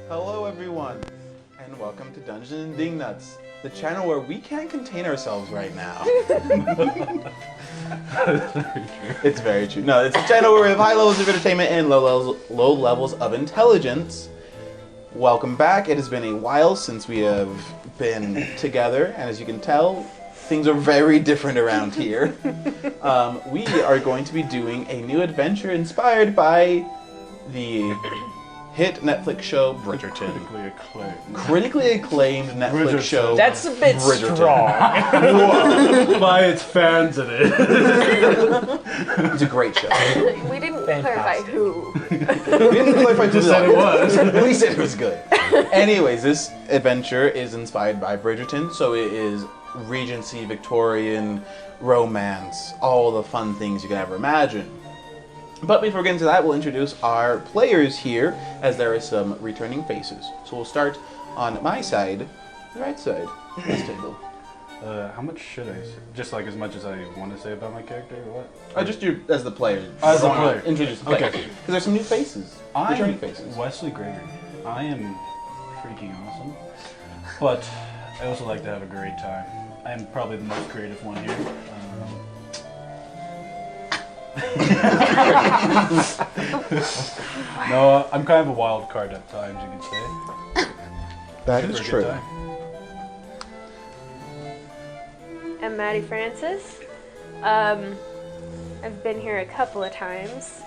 Hello everyone, and welcome to Dungeons and Dingnuts, the channel where we can't contain ourselves right now. It's very true. No, it's a channel where we have high levels of entertainment and low levels of intelligence. Welcome back. It has been a while since we have been together, and as you can tell, things are very different around here. We are going to be doing a new adventure inspired by the hit Netflix show Bridgerton. Critically acclaimed Netflix show. That's a bit Bridgerton. strong. By its fans in it. It's a great show. We didn't clarify who. We didn't clarify who said it was. We said it was good. Anyways, this adventure is inspired by Bridgerton, so it is Regency, Victorian, romance, all the fun things you could ever imagine. But before we get into that, we'll introduce our players here, as there are some returning faces. So we'll start on my side, the right side of this table. How much should I say? Just like as much as I want to say about my character, or what? Just you as the player. As the player. Introduce the player. Okay. Because there's some new faces. Returning I'm faces. Wesley Gregory. I am freaking awesome, but I also like to have a great time. I am probably the most creative one here. No, I'm kind of a wild card at times, you could say. That is true. I'm Mattie Francis. I've been here a couple of times.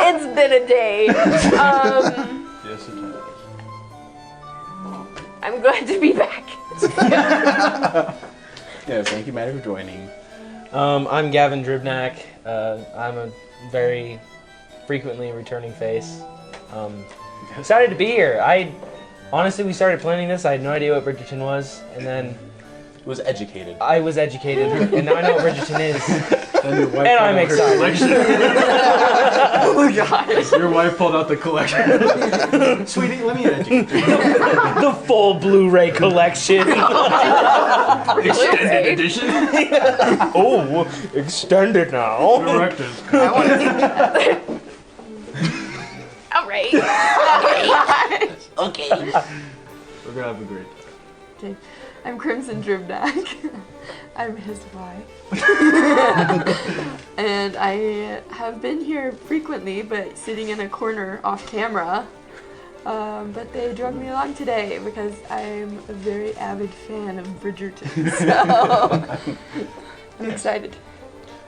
It's been a day. Yes, it has. I'm glad to be back. Yeah, thank you, Mattie, for joining. I'm Gavin Dribnak. I'm a very frequently returning face. Excited to be here. Honestly, we started planning this. I had no idea what Bridgerton was, and then It was educated. I was educated, and now I know what Bridgerton is. And I'm excited. Oh my gosh. Your wife pulled out the collection. Sweetie, let me educate you. The full Blu-ray collection. Extended edition. Oh, extended now. Director's cut. I want to see that. All right. Okay. We're gonna have a great time. Okay. I'm Crimson Dribnak. I'm his wife. And I have been here frequently, but sitting in a corner off camera. But they drug me along today because I'm a very avid fan of Bridgerton. So I'm excited.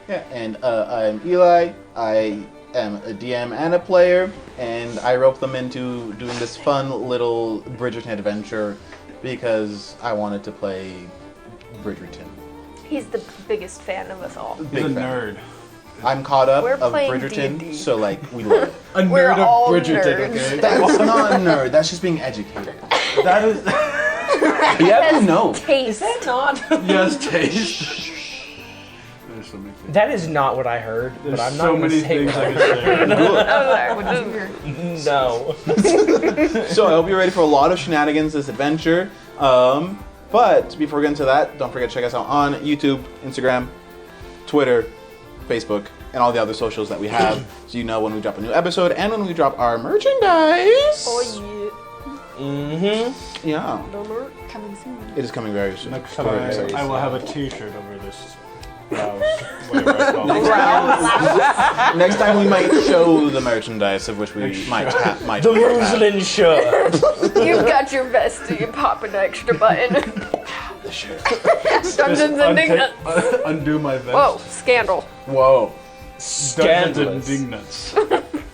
Yeah, and I'm Eli. I am a DM and a player, and I roped them into doing this fun little Bridgerton adventure because I wanted to play Bridgerton. He's the biggest fan of us all. He's a Big fan. nerd. I'm caught up We're of playing Bridgerton, D&D. so like we love it. A We're nerd all of Bridgerton, nerds. okay? That's not a nerd. That's just being educated. That is. Yeah, you know. Taste. Yes, taste. There's so many things. That is not what I heard, There's but I'm so not going many to say things what I I could say. What did you hear? heard. No. So I hope you're ready for a lot of shenanigans this adventure. But before we get into that, don't forget to check us out on YouTube, Instagram, Twitter, Facebook, and all the other socials that we have, so you know when we drop a new episode and when we drop our merchandise. Oh Mm-hmm. Yeah, yeah. Coming soon. it is coming very soon. Next Very time, excited. I will have a T-shirt over this blouse, whatever I call it. Next time we might show the merchandise of which we might have. The Muslin shirt. You've got your vest, so you pop an extra button. The shirt. Dungeons and Dingnuts. Undo my vest. Whoa, scandal. Whoa. Dungeons and Scandalous. Dingnuts.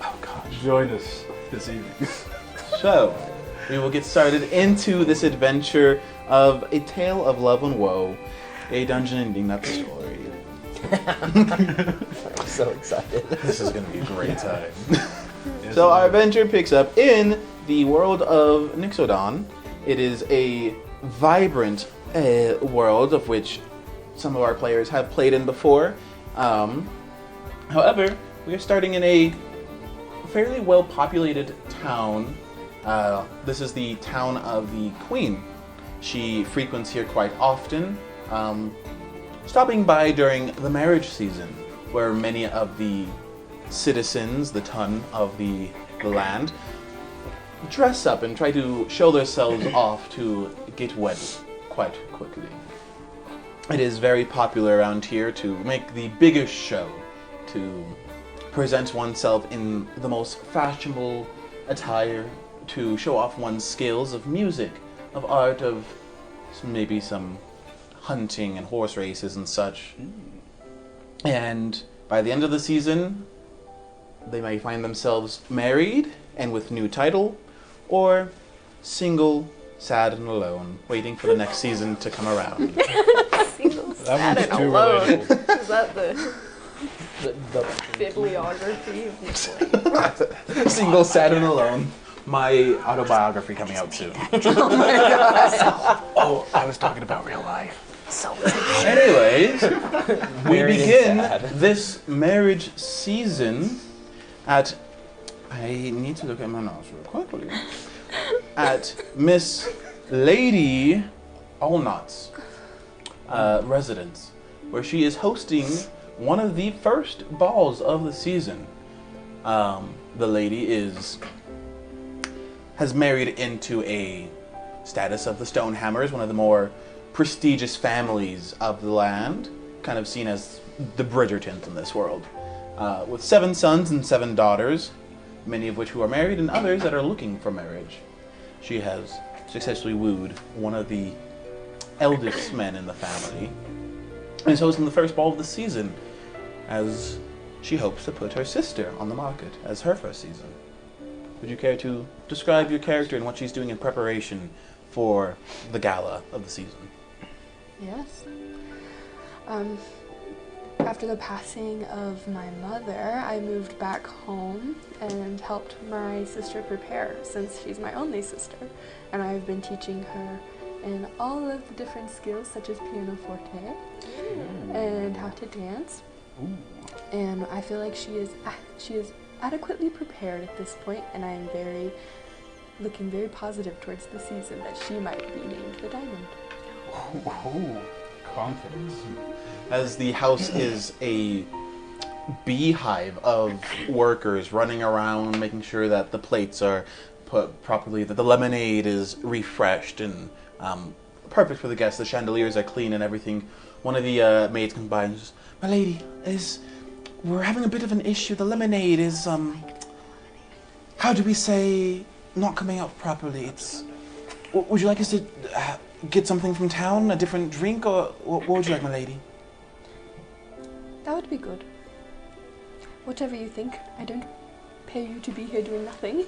Oh gosh. Join us this evening. So, we will get started into this adventure of A Tale of Love and Woe, a Dungeon and Dingnuts story. I'm so excited. This is going to be a great time. Yes, So it our is. adventure picks up in the world of Nixodon. It is a vibrant world of which some of our players have played in before. However, we are starting in a fairly well-populated town. This is the town of the Queen. She frequents here quite often. stopping by during the marriage season, where many of the citizens, the ton of the land, dress up and try to show themselves off to get wedded quite quickly. It is very popular around here to make the biggest show, to present oneself in the most fashionable attire, to show off one's skills of music, of art, of maybe some hunting and horse races and such. And by the end of the season, they may find themselves married and with new title, or single, sad and alone, waiting for the next season to come around. Single, That sad, one's and too alone. relatable. Is that the bibliography of Nicolay? Single, sad and alone. My autobiography coming out soon. Oh, I was talking about real life. So Anyways, we Very begin sad. this marriage season at, I need to look at my notes real quickly, at Miss Lady Arnoult's residence, where she is hosting one of the first balls of the season. The lady has married into a status of the Stonehammers, one of the more prestigious families of the land, kind of seen as the Bridgertons in this world, with 7 sons and 7 daughters, many of which who are married and others that are looking for marriage. She has successfully wooed one of the eldest men in the family, and is hosting the first ball of the season, as she hopes to put her sister on the market as her first season. Would you care to describe your character and what she's doing in preparation for the gala of the season? Yes. After the passing of my mother, I moved back home and helped my sister prepare, since she's my only sister, and I've been teaching her in all of the different skills, such as pianoforte and how to dance. And I feel like she is adequately prepared at this point, and I am looking very positive towards the season that she might be named the Diamond. Ooh, confidence. As the house is a beehive of workers running around, making sure that the plates are put properly, that the lemonade is refreshed and perfect for the guests, the chandeliers are clean and everything. One of the maids comes by and says, "My lady, we're having a bit of an issue. The lemonade is, how do we say, not coming out properly. Would you like us to get something from town, a different drink, or what would you like, my lady?" That would be good. Whatever you think. I don't pay you to be here doing nothing.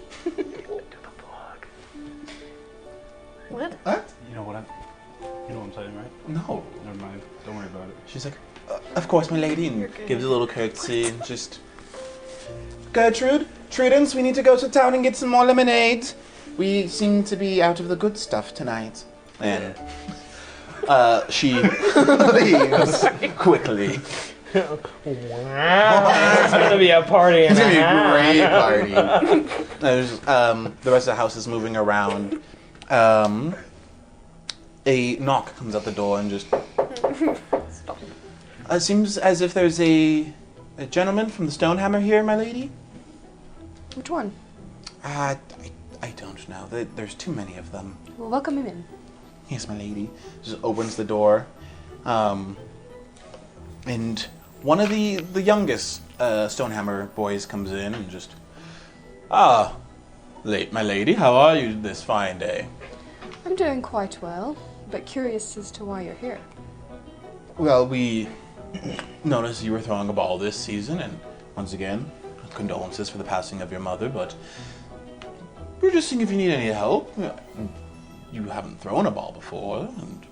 What? You know what I'm saying, right? No. Never mind. Don't worry about it. She's like, "Of course, my lady," and gives a little curtsy and just, "Gertrude, Trudence, we need to go to town and get some more lemonade. We seem to be out of the good stuff tonight." And she leaves quickly. Wow, it's gonna be a party. It's gonna be a great party. There's, the rest of the house is moving around. A knock comes at the door and just... It seems as if there's a gentleman from the Stonehammer here, my lady. Which one? I don't know. There's too many of them. Well, welcome him in. Yes, my lady. Just opens the door. And one of the youngest Stonehammer boys comes in and just... "Ah, my lady, how are you this fine day?" I'm doing quite well, but curious as to why you're here. "Well, we noticed you were throwing a ball this season, and once again, condolences for the passing of your mother, but we're just seeing if you need any help. You haven't thrown a ball before, and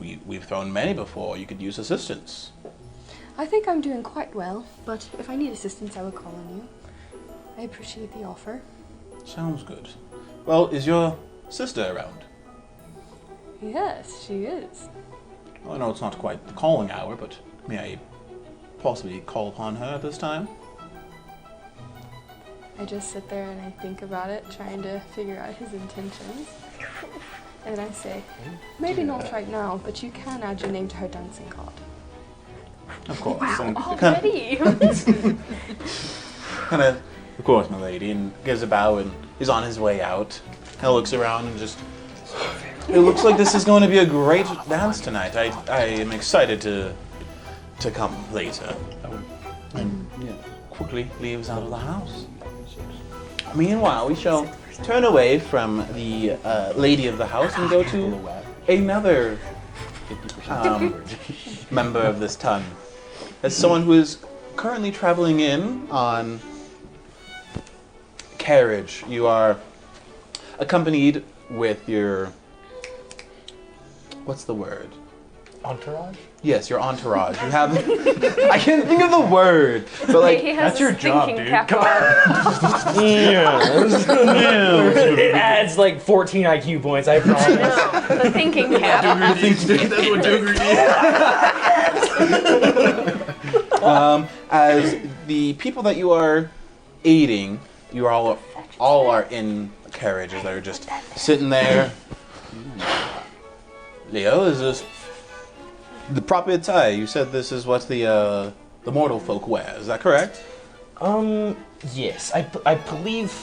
we've thrown many before. You could use assistance." I think I'm doing quite well, but if I need assistance, I will call on you. I appreciate the offer. Sounds good. Well, is your sister around? Yes, she is. Well, I know it's not quite the calling hour, but may I possibly call upon her at this time? I just sit there and I think about it, trying to figure out his intentions. And I say, maybe not right now, but you can add your name to her dancing card. Of course. Wow, And already? kind of, course, my lady, and gives a bow and is on his way out. Kind of looks around and just. It looks like this is going to be a great dance tonight. I am excited to come later. And quickly leaves out of the house. Meanwhile, we shall turn away from the lady of the house and go to another member of this ton. As someone who is currently traveling in on carriage, you are accompanied with your... What's the word? Entourage? Yes, your entourage. You have... I can't think of the word, but like... he has that's your his job, thinking dude. cap Come on. It adds like 14 IQ points, I promise. No, the thinking cap. That's what Joker did. As the people that you are aiding, you are all are in carriages that are just sitting there. Leo, is this the proper attire? You said this is what the mortal folk wear. Is that correct? Yes, I believe...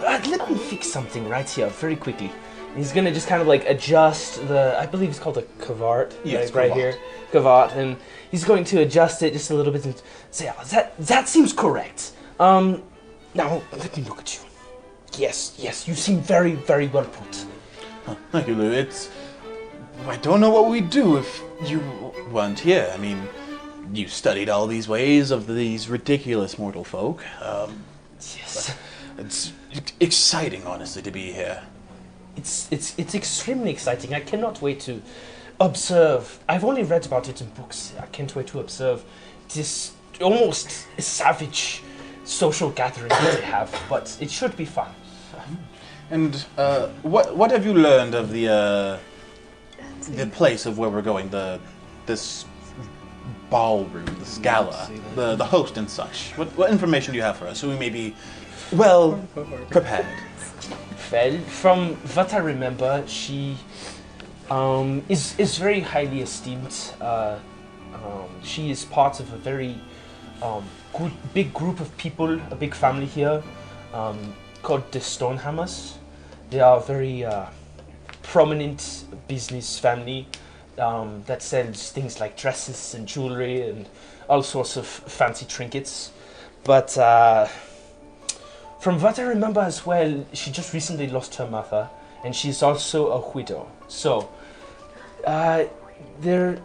let me fix something right here, very quickly. He's gonna just kind of like adjust the... I believe it's called a cavart. Yes, right cavart. here. Cavart, and he's going to adjust it just a little bit and say, that seems correct. Now, let me look at you. Yes, you seem very, very well put. Thank you, Lou. I don't know what we'd do if you weren't here. I mean, you studied all these ways of these ridiculous mortal folk. Yes. It's exciting, honestly, to be here. It's extremely exciting. I cannot wait to observe. I've only read about it in books. I can't wait to observe this almost savage social gathering that they have, but it should be fun. And what have you learned of the place of where we're going? This ballroom, this gala, the host and such. What information do you have for us, so we may be well prepared? Well, from what I remember, she is very highly esteemed. She is part of a very good, big group of people, a big family here, called the Stonehammers. They are a very prominent business family that sells things like dresses and jewelry and all sorts of fancy trinkets. But from what I remember as well, she just recently lost her mother, and she's also a widow. So there's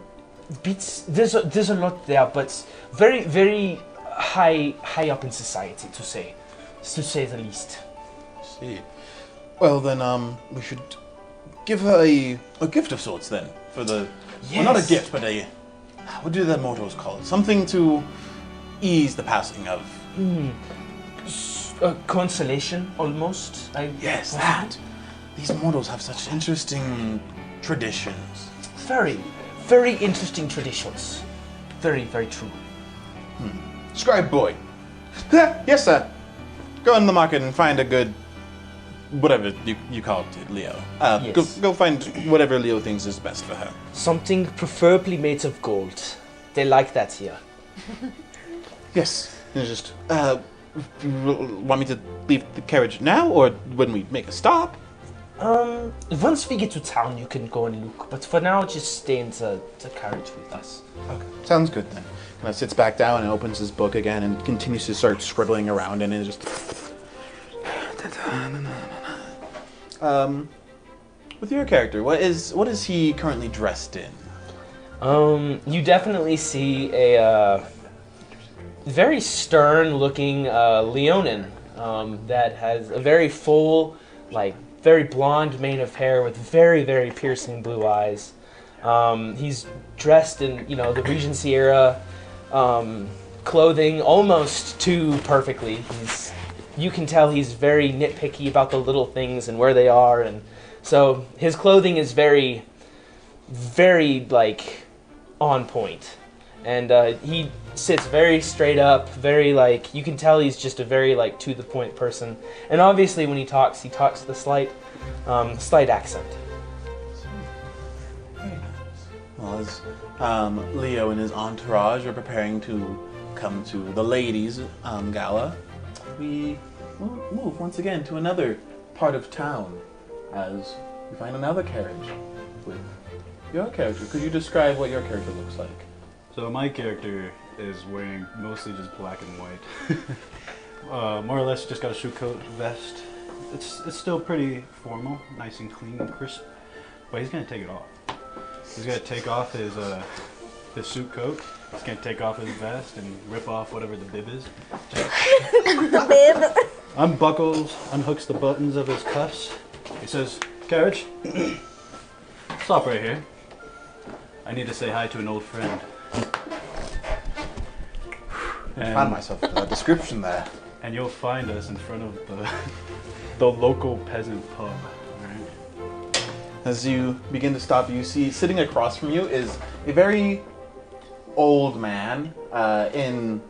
a lot there, but very, very high up in society, to say the least. See. Well then, we should give her a gift of sorts then for the. Well, not a Yes. gift, but what do the mortals call it? Something to ease the passing of. Consolation, almost. Yes, that. These mortals have such interesting traditions. Very, very interesting traditions. Very, very true. Scribe boy. Yes, sir. Go in the market and find a good, whatever you called it, Leo. Yes. Go find whatever Leo thinks is best for her. Something preferably made of gold. They like that here. Yes. And just want me to leave the carriage now, or when we make a stop? Once we get to town, you can go and look. But for now, just stay in the carriage with us. Okay. Sounds good then. Kind of sits back down and opens his book again and continues to start scribbling around, and it just. With your character, what is he currently dressed in? You definitely see a very stern-looking Leonin that has a very full, very blonde mane of hair with very, very piercing blue eyes. He's dressed in, the Regency era clothing almost too perfectly. You can tell he's very nitpicky about the little things and where they are, and so his clothing is very, very on point. And he sits very straight up, very you can tell he's just a very to the point person. And obviously when he talks with a slight accent. Well, Leo and his entourage are preparing to come to the ladies' gala, we move once again to another part of town as we find another carriage with your character. Could you describe what your character looks like? So my character is wearing mostly just black and white. More or less just got a suit coat, vest. It's still pretty formal, nice and clean and crisp, but he's gonna take it off. He's gonna take off his suit coat. He's gonna take off his vest and rip off whatever the bib is. The bib. Unbuckles, unhooks the buttons of his cuffs. He says, "Carriage, stop right here. I need to say hi to an old friend." I found myself in that description there. And you'll find us in front of the local peasant pub. Right? As you begin to stop, you see sitting across from you is a very old man in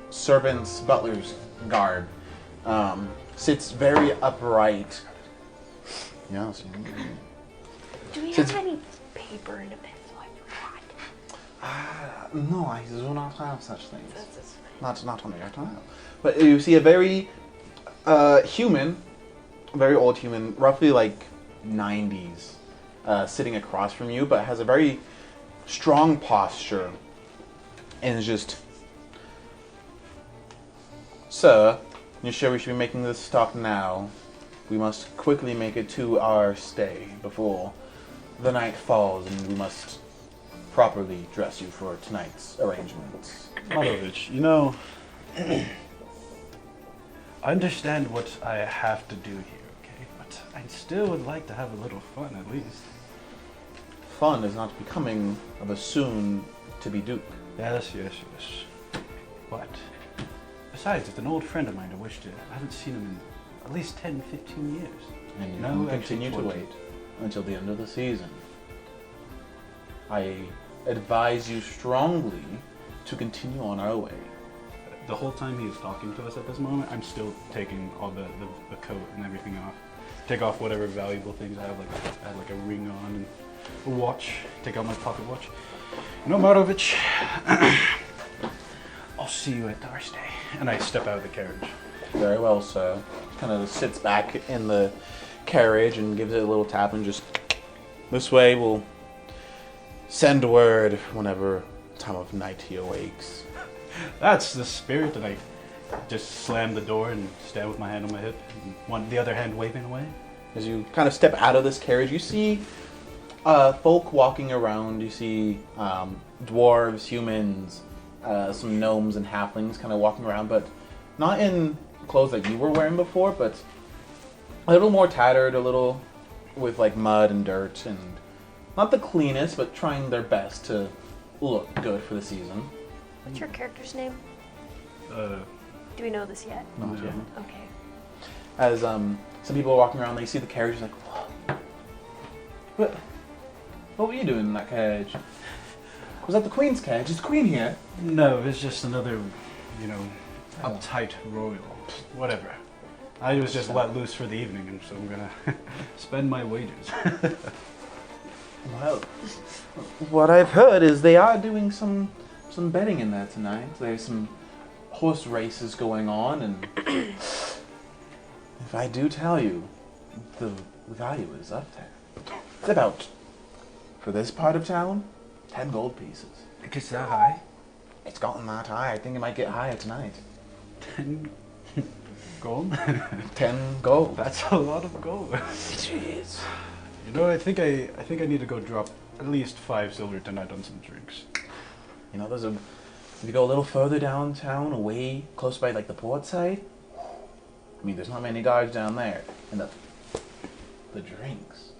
servant's butler's garb. Sits very upright. Yes. Do we have any paper and a pencil? I forgot. No, I do not have such things. That's Not on the ATOLAW. But you see a very human, very old human, roughly like 90s, sitting across from you, but has a very strong posture and is just, "Sir, you sure we should be making this stop now? We must quickly make it to our stay before the night falls, and we must properly dress you for tonight's arrangements." Malovich, you know, I understand what I have to do here, okay? But I still would like to have a little fun at least. Fun is not becoming of a soon-to-be duke. Yes. But besides, it's an old friend of mine I haven't seen him in at least 10, 15 years. And you No, can actually continue to 20. wait until the end of the season. I advise you strongly to continue on our way. The whole time he was talking to us at this moment, I'm still taking all the coat and everything off. Take off whatever valuable things I have, I had like a ring on and a watch. Take out my pocket watch. You know, Marovich, I'll see you at our stay. And I step out of the carriage. Very well, sir. Kind of sits back in the carriage and gives it a little tap and just, "This way, we'll send word whenever time of night he awakes." That's the spirit, and I just slam the door and stand with my hand on my hip, and the other hand waving away. As you kind of step out of this carriage, you see folk walking around. You see dwarves, humans, some gnomes and halflings kind of walking around, but not in clothes that you were wearing before, but a little more tattered, a little with like mud and dirt, and not the cleanest, but trying their best to look good for the season. What's your character's name? Do we know this yet? Not No. yet. Okay. As some people are walking around, they see the carriage, like, "Whoa. What were you doing in that carriage? Was that the Queen's carriage? Is the Queen here?" No, it's just another, uptight royal. Whatever. I was just let loose for the evening, and so I'm gonna spend my wages. Well, what I've heard is they are doing some betting in there tonight. There's some horse races going on, and if I do tell you, the value is up there. It's about, for this part of town, 10 gold pieces. It gets that high? It's gotten that high. I think it might get higher tonight. 10 gold? 10 gold. That's a lot of gold. Jeez. You know, I think I need to go drop at least 5 silver tonight on some drinks. You know, if you go a little further downtown, away, close by like the port side, I mean, there's not many guards down there. And the drinks.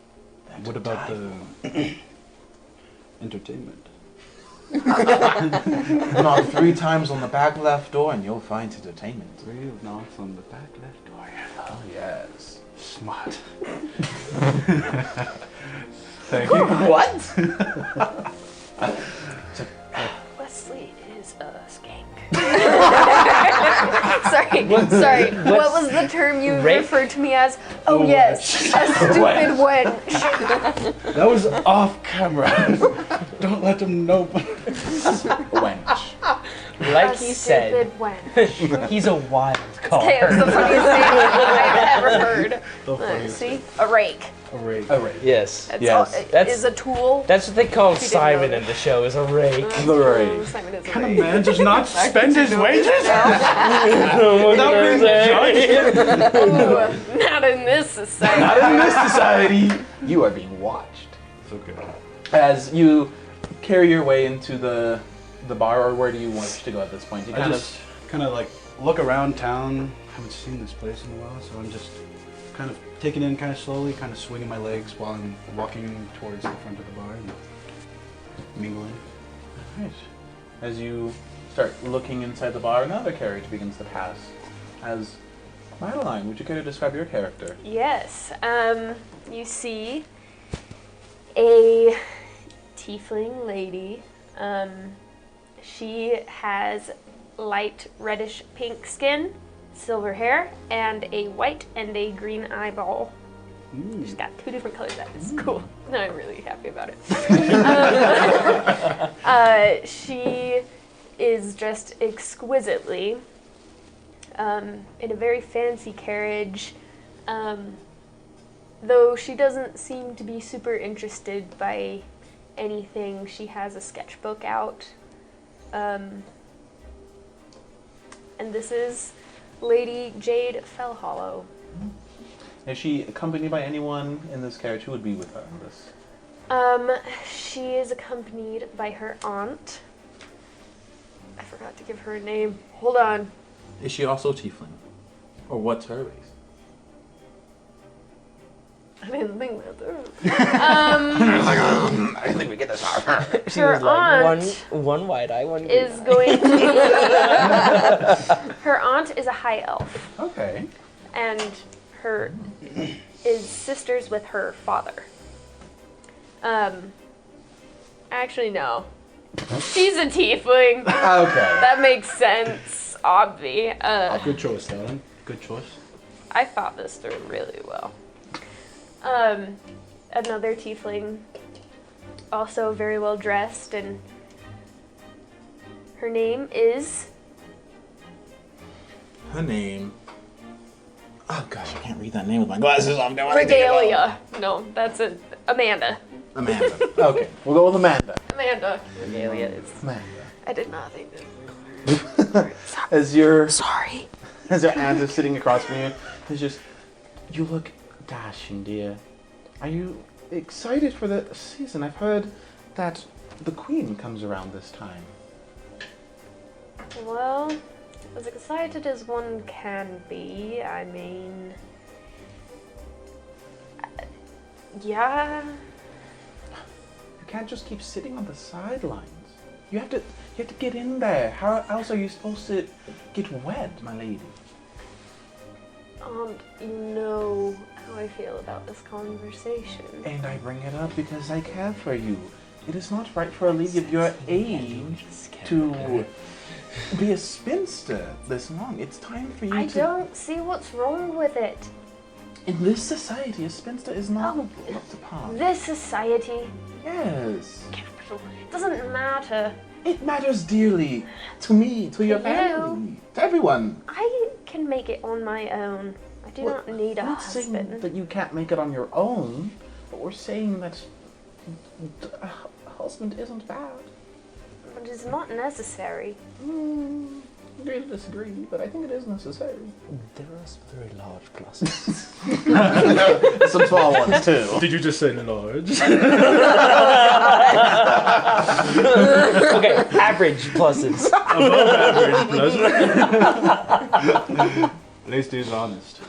That's What to about die the entertainment? for. Knock 3 times on the back left door and you'll find entertainment. 3 knocks on the back left door. Oh, yes. Smart. Thank you. What? Wesley is a skank. sorry. What was the term you Rape? referred to me as? Oh, yes, a stupid wench. That was off camera. Don't let them know. Wench. Like A he said, stupid wench. he's a wild card. Okay, it's the funniest thing I've ever heard. The funniest. See? A rake. A rake. A rake. Yes. It's Yes. That's- is a tool. That's what they call didn't Simon know in the show, is a rake. The rake. Simon is a Can a rake. man just not spend his wages? Without being judged? Ooh, not in this society. Not in this society. You are being watched. It's okay. As you carry your way into the bar, or where do you want to go at this point? You I just kind of like look around town. Haven't seen this place in a while, so I'm just kind of taking it in kind of slowly, kind of swinging my legs while I'm walking towards the front of the bar and mingling. Right. As you start looking inside the bar, another carriage begins to pass. As Madeline, would you care to describe your character? Yes. You see a tiefling lady. She has light reddish pink skin, silver hair, and a white and a green eyeball. She's got two different colors. That is cool. No, I'm really happy about it. She is dressed exquisitely in a very fancy carriage. Though she doesn't seem to be super interested by anything, she has a sketchbook out. And this is Lady Jade Fellhollow. Is she accompanied by anyone in this carriage? Who would be with her in this? She is accompanied by her aunt. I forgot to give her a name. Hold on. Is she also tiefling? Or what's her race? I didn't think that through. I think we get this out. She Her was like, aunt one wide eye, one green is eye. going to. Her aunt is a high elf, Okay. and her is sisters with her father. Actually, no. She's a tiefling. Okay. That makes sense, obvi. Good choice, Alan. Good choice. I thought this through really well. Another tiefling, also very well dressed, and her name is Her name. Oh gosh, I can't read that name with my glasses on. Don't wanna take it off. Regalia. No, that's Amanda. Amanda. Okay, we'll go with Amanda. Amanda. Regalia is. Amanda. I did not think this. As your Sorry. aunt is sitting across from you, it's just, you look dashing, dear. Are you excited for the season? I've heard that the Queen comes around this time. Well, as excited as one can be, I mean, yeah. You can't just keep sitting on the sidelines. You have to get in there. How else are you supposed to get wed, my lady? You know how I feel about this conversation. And I bring it up because I care for you. It is not right for a lady of your age to be a spinster this long. It's time for you I to... don't see what's wrong with it. In this society, a spinster is not looked upon. This society, Yes. it doesn't matter. It matters dearly to me, to your To family, to everyone. I can make it on my own. I do not need a We're not saying husband. that you can't make it on your own, but we're saying that a husband isn't bad. It is not necessary. Agree to disagree, but I think it is necessary. There are some very large glasses. Some small ones too. Did you just say large? Okay, average pluses. Above average plus. At least he's honest.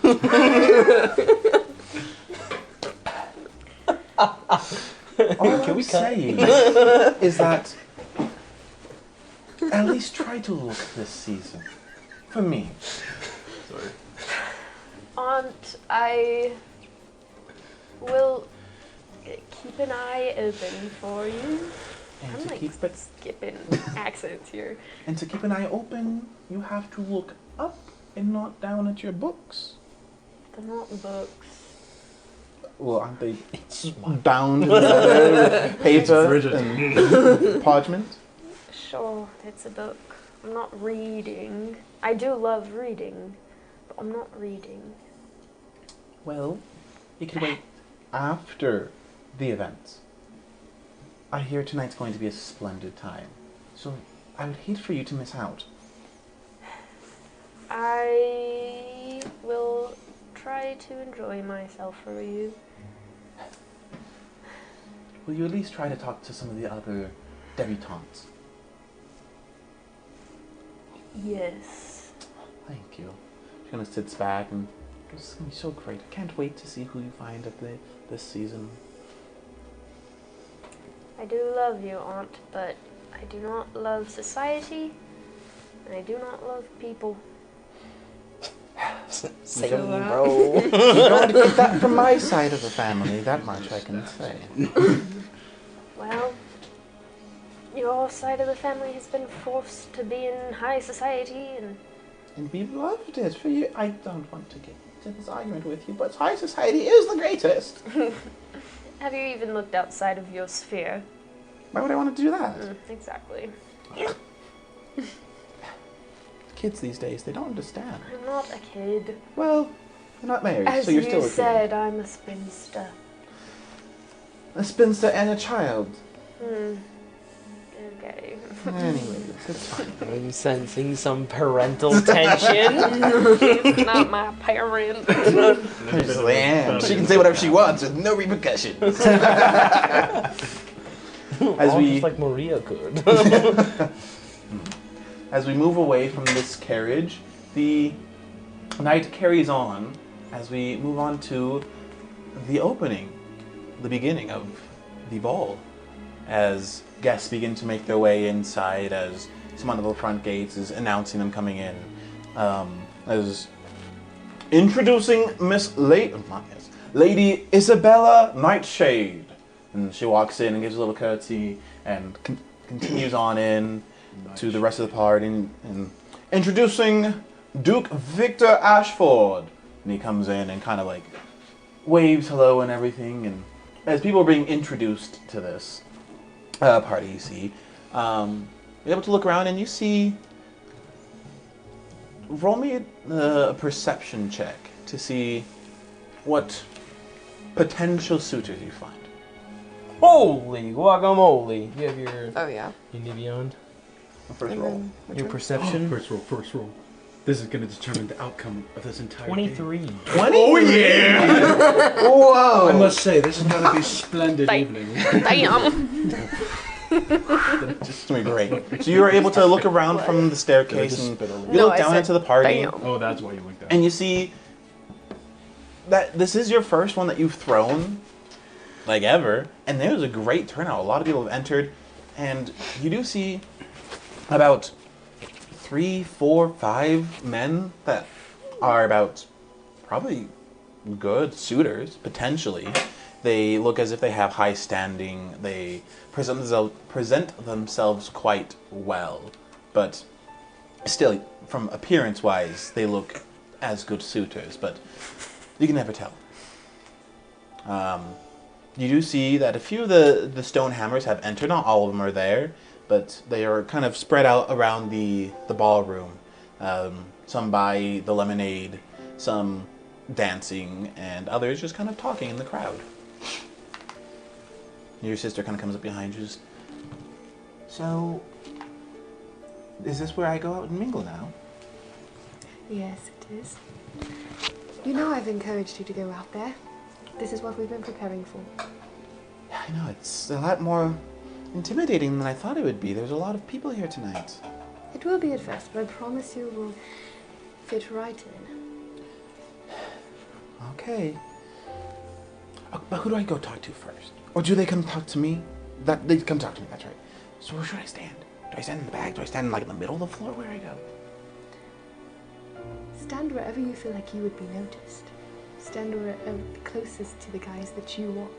All I'm saying is that at least try to look this season. For me. Sorry. Aunt, I will keep an eye open for you. And I'm to like keep it skipping accents here. and to keep an eye open, you have to look up and not down at your books. They're not books. Well, aren't they bound in leather with paper Frigid. and parchment? Sure, it's a book. I'm not reading. I do love reading, but I'm not reading. Well, you can wait after the events. I hear tonight's going to be a splendid time, so I would hate for you to miss out. I will try to enjoy myself for you. Will you at least try to talk to some of the other debutantes? Yes. Thank you. She kind of sits back and this is going to be so great. I can't wait to see who you find at this season. I do love you, Aunt, but I do not love society, and I do not love people. Same, don't- bro. You don't get that from my side of the family, that much I can say. Well, your side of the family has been forced to be in high society, And we've loved it for you. I don't want to get into this argument with you, but high society is the greatest. have you even looked outside of your sphere? Why would I want to do that? Exactly. Kids these days, they don't understand. I'm not a kid. Well, you're not married, As so you're you still a said, I'm a spinster. kid. A spinster and a child. Okay. Anyways, it's fine. I'm sensing some parental tension. She's not my parent. She can say whatever she wants with no repercussions. All just like Maria could. As we move away from this carriage, the night carries on as we move on to the opening, the beginning of the ball, as guests begin to make their way inside, as someone at the front gates is announcing them coming in, as introducing Lady Isabella Nightshade. And she walks in and gives a little curtsy and continues on in to the rest of the party and introducing Duke Victor Ashford. And he comes in and kind of like waves hello and everything. And as people are being introduced to this party, you see, you're able to look around and you see. Roll me a perception check to see what potential suitors you find. Holy guacamole! You have your Oh yeah. beyond First roll. your perception. First roll. This is going to determine the outcome of this entire game. 23. 20? Oh yeah! Whoa! I must say, this is going to be a splendid evening. Damn. It's gonna be great. So you were able to look around from the staircase and you No, look I down said into the party damn. Oh, that's why you looked at and you see that this is your first one that you've thrown, like ever, and there's a great turnout. A lot of people have entered, and you do see about 3, 4, 5 men that are about probably good suitors, potentially. They look as if they have high standing. They present themselves quite well, but still, from appearance-wise, they look as good suitors. But you can never tell. You do see that a few of the Stonehammers have entered. Not all of them are there, but they are kind of spread out around the ballroom. Some by the lemonade, some dancing, and others just kind of talking in the crowd. Your sister kind of comes up behind you. So, is this where I go out and mingle now? Yes, it is. You know I've encouraged you to go out there. This is what we've been preparing for. Yeah, I know. It's a lot more intimidating than I thought it would be. There's a lot of people here tonight. It will be at first, but I promise you will fit right in. Okay. But who do I go talk to first? Or do they come talk to me? They come talk to me, that's right. So where should I stand? Do I stand in the back? Do I stand like in the middle of the floor? Where do I go? Stand wherever you feel like you would be noticed. Stand wherever closest to the guys that you want.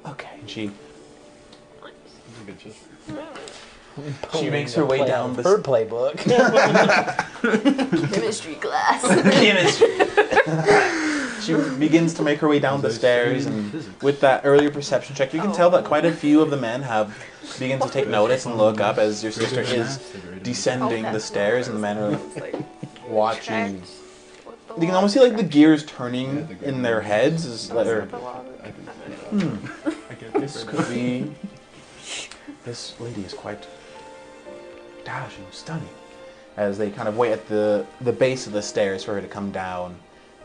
Okay, and she Good sister. She makes her way down her playbook. Chemistry class. chemistry. She begins to make her way down the stairs, and with that earlier perception check, you can tell that quite a few of the men have begin to take notice and look up as your sister is descending the stairs, and the men are watching. You can almost see like the gears turning in their heads. This could be. This lady is quite dashing, stunning. As they kind of wait at the base of the stairs for her to come down,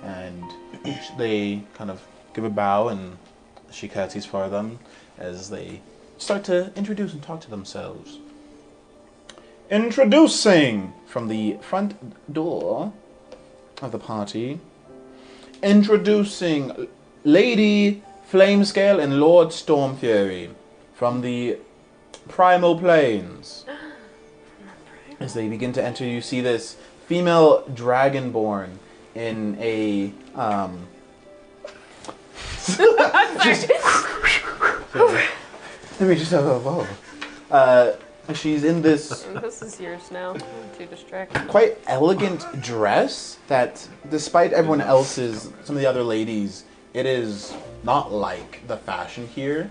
and they kind of give a bow, and she curtsies for them as they start to introduce and talk to themselves. Introducing from the front door of the party, introducing Lady Flamescale and Lord Stormfury from the Primal Plains. As they begin to enter, you see this female dragonborn in a let me just have a whoa. She's in this. This is yours now. I'm too distracted. Quite elegant dress that, despite everyone else's, some of the other ladies, it is not like the fashion here,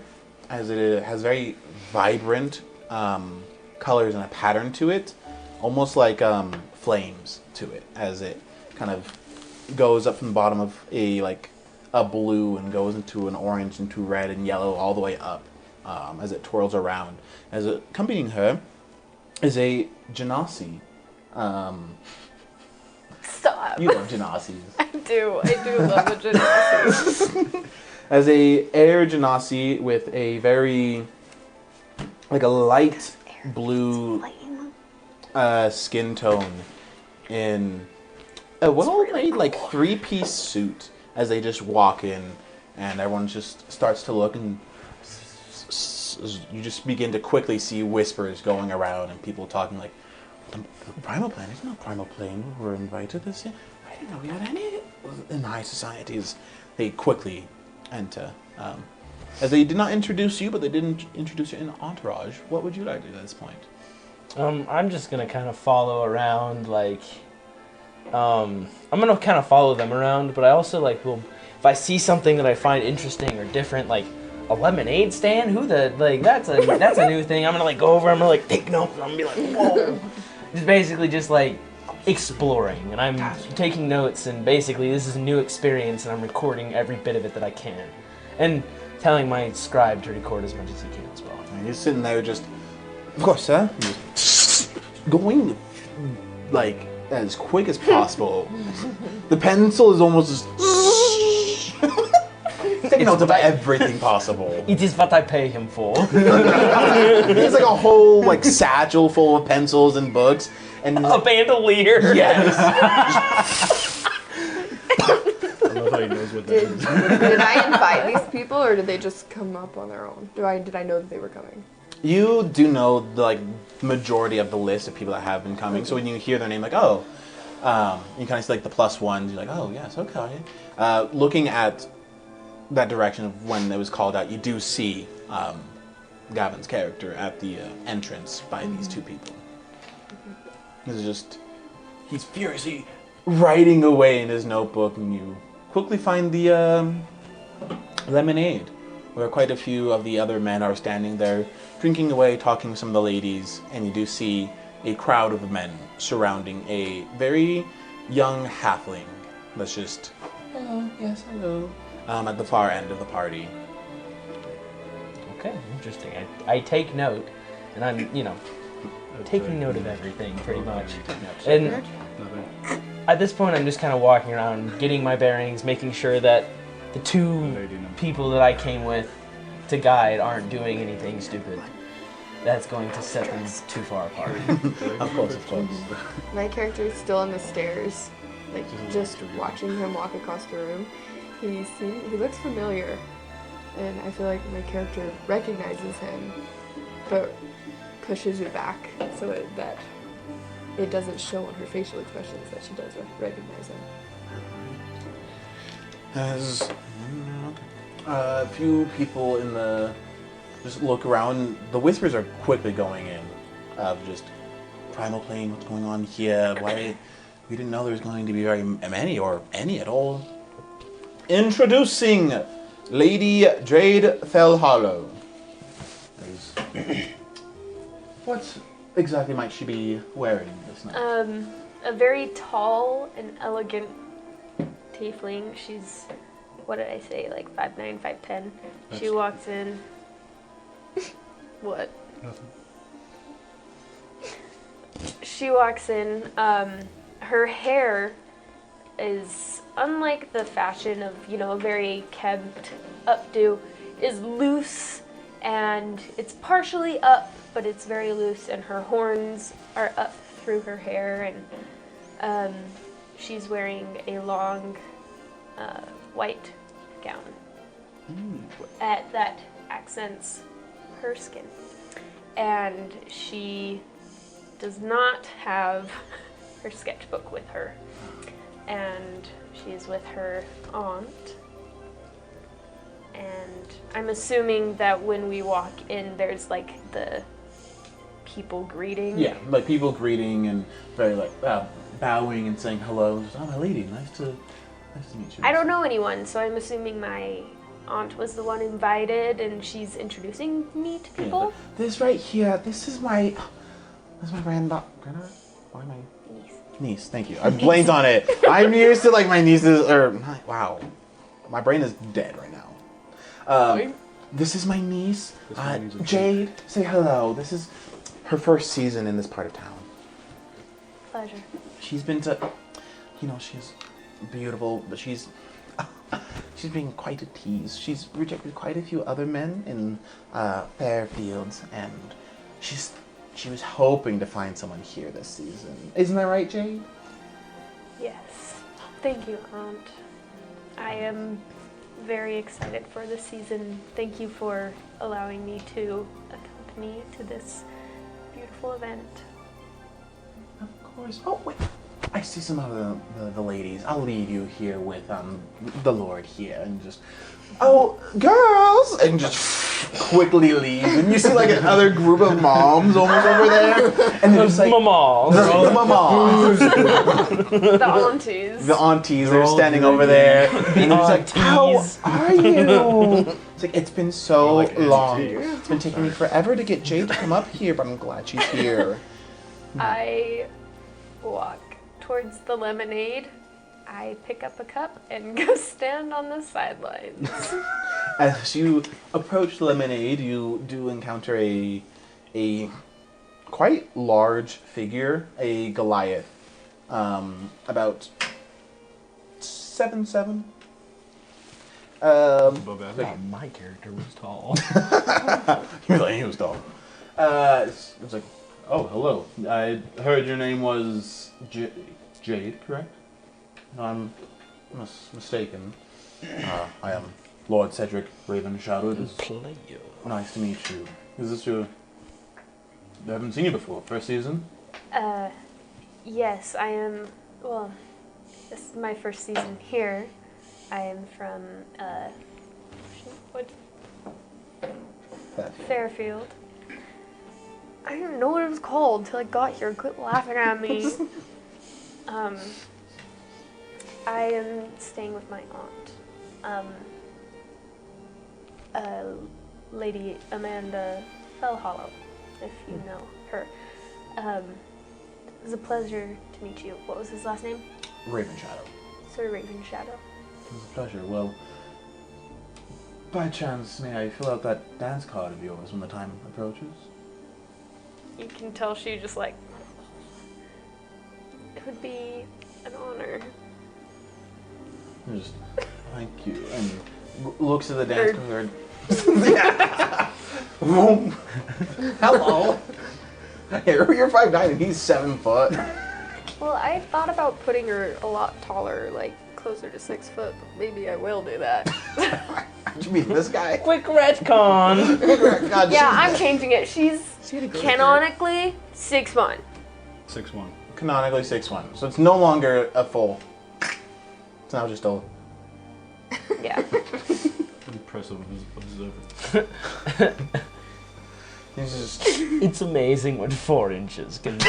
as it has very vibrant colors and a pattern to it, almost like flames to it, as it kind of goes up from the bottom of a blue and goes into an orange, into red and yellow, all the way up as it twirls around. As accompanying her is a genasi. Stop. You love genasis. I do love the genasi. As a air genasi with a very, like a light blue skin tone in a well-made three-piece suit, as they just walk in, and everyone just starts to look, and you just begin to quickly see whispers going around and people talking like, the Primal Plane? There's no Primal Plane. We're invited this year. I didn't know we had any in high societies. They quickly enter. As they did not introduce you, but they did introduce your entourage. What would you like to do at this point? I'm just gonna kind of follow around, I'm gonna kind of follow them around, but I also will, if I see something that I find interesting or different, like a lemonade stand, that's a new thing. I'm gonna go over, I'm gonna take notes, and I'm gonna be whoa. Just basically exploring, and I'm taking notes, and basically this is a new experience, and I'm recording every bit of it that I can, and telling my scribe to record as much as he can as well. And you're sitting there just, of course, sir. Going as quick as possible. The pencil is almost just taking notes of everything possible. It is what I pay him for. It's like a whole satchel full of pencils and books and a bandolier. Yes. I love how he knows what that is. Did I invite these people, or did they just come up on their own? Did I know that they were coming? You do know the majority of the list of people that have been coming. So when you hear their name, you kind of see the plus ones. You're like, oh yes, okay. Looking at that direction of when it was called out, you do see Gavin's character at the entrance by these two people. This is just, he's furiously writing away in his notebook, and you quickly find the lemonade, where quite a few of the other men are standing there, drinking away, talking to some of the ladies, and you do see a crowd of men surrounding a very young halfling that's just, hello, yes, hello, at the far end of the party. Okay, interesting. I take note, and I'm, taking note of everything, pretty much. And at this point, I'm just kind of walking around, getting my bearings, making sure that the two people that I came with to guide aren't doing anything stupid that's going to set them too far apart. Of course. My character is still on the stairs, just watching him walk across the room. He looks familiar, and I feel like my character recognizes him, but pushes it back so that it doesn't show on her facial expressions that she does recognize him. As a few people just look around, the whispers are quickly going in of just Primal Plane, what's going on here? Why we didn't know there was going to be very many or any at all. Introducing Lady Jade Fellhollow. What exactly might she be wearing this night? A very tall and elegant tiefling. She's, what did I say, like 5'9", 5'10". She walks in. What? Nothing. She walks in. Her hair is, unlike the fashion of, a very kept updo, is loose, and it's partially up, but it's very loose, and her horns are up through her hair, and she's wearing a long white gown that accents her skin. And she does not have her sketchbook with her. And she's with her aunt. And I'm assuming that when we walk in, there's like the people greeting. Yeah, like people greeting and very like bowing and saying hello. Just, oh, my lady, nice to meet you. I don't know anyone, so I'm assuming my aunt was the one invited, and she's introducing me to people. Yeah, this right here, this is my granddaughter. Why my niece? Thank you. I blanked on it. I'm used to like my nieces. Wow, my brain is dead right now. This is my niece, Jade. Say hello. This is her first season in this part of town. Pleasure. She's been to, she's beautiful, but she's being quite a tease. She's rejected quite a few other men in Fairfield, and she was hoping to find someone here this season. Isn't that right, Jade? Yes. Thank you, Aunt. I am very excited for this season. Thank you for allowing me to accompany to this beautiful event. Of course. Oh, wait. I see some of the ladies. I'll leave you here with the Lord here, and just, oh, girls, and just quickly leave. And you see like another group of moms almost over there, and they're just like the mamas, The aunties. the aunties. They're standing over there, and they're just like, how are you? It's like, it's been so long. It's been taking me forever to get Jade to come up here, but I'm glad she's here. I walk towards the lemonade. I pick up a cup and go stand on the sidelines. As you approach the lemonade, you do encounter a quite large figure, a Goliath, about 7'7". Above average. Oh, my character was tall. He was like, he was tall. It's like, oh, hello. I heard your name was Jade, correct? No, I'm mistaken. I am Lord Cedric Ravenshadow. It is nice to meet you. Is this your... I haven't seen you before. First season? Yes, I am, well, this is my first season here. I am from, Fairfield. I didn't even know what it was called until I got here. Quit laughing at me. I am staying with my aunt, Lady Amanda Fellhollow, if you know her. It was a pleasure to meet you. What was his last name? Ravenshadow. Sir Ravenshadow. It was a pleasure. Well, by chance, may I fill out that dance card of yours when the time approaches? You can tell she just like, it would be an honor. Just, thank you. And looks at the dance card. Hello. You're 5'9" and he's 7 foot. Well, I thought about putting her a lot taller, like closer to 6 foot, but maybe I will do that. You mean this guy? Quick retcon. God, Yeah, I'm changing it. She's canonically 6'1". 6'1". Canonically 6'1", so it's no longer a full. It's now just a... Yeah. Impressive observer. He's just... It's amazing what 4 inches can do.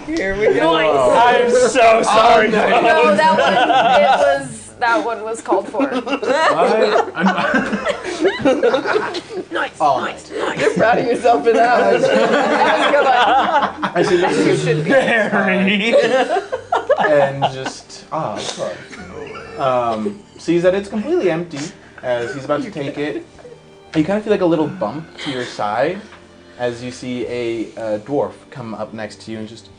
Here we go. Nice. I'm so sorry. No, that one was called for. Nice, Oh, nice. You're proud of yourself for that one. That was a good one. I see You should be. and just sees that it's completely empty as he's about to take it. You kind of feel like a little bump to your side as you see a dwarf come up next to you and just,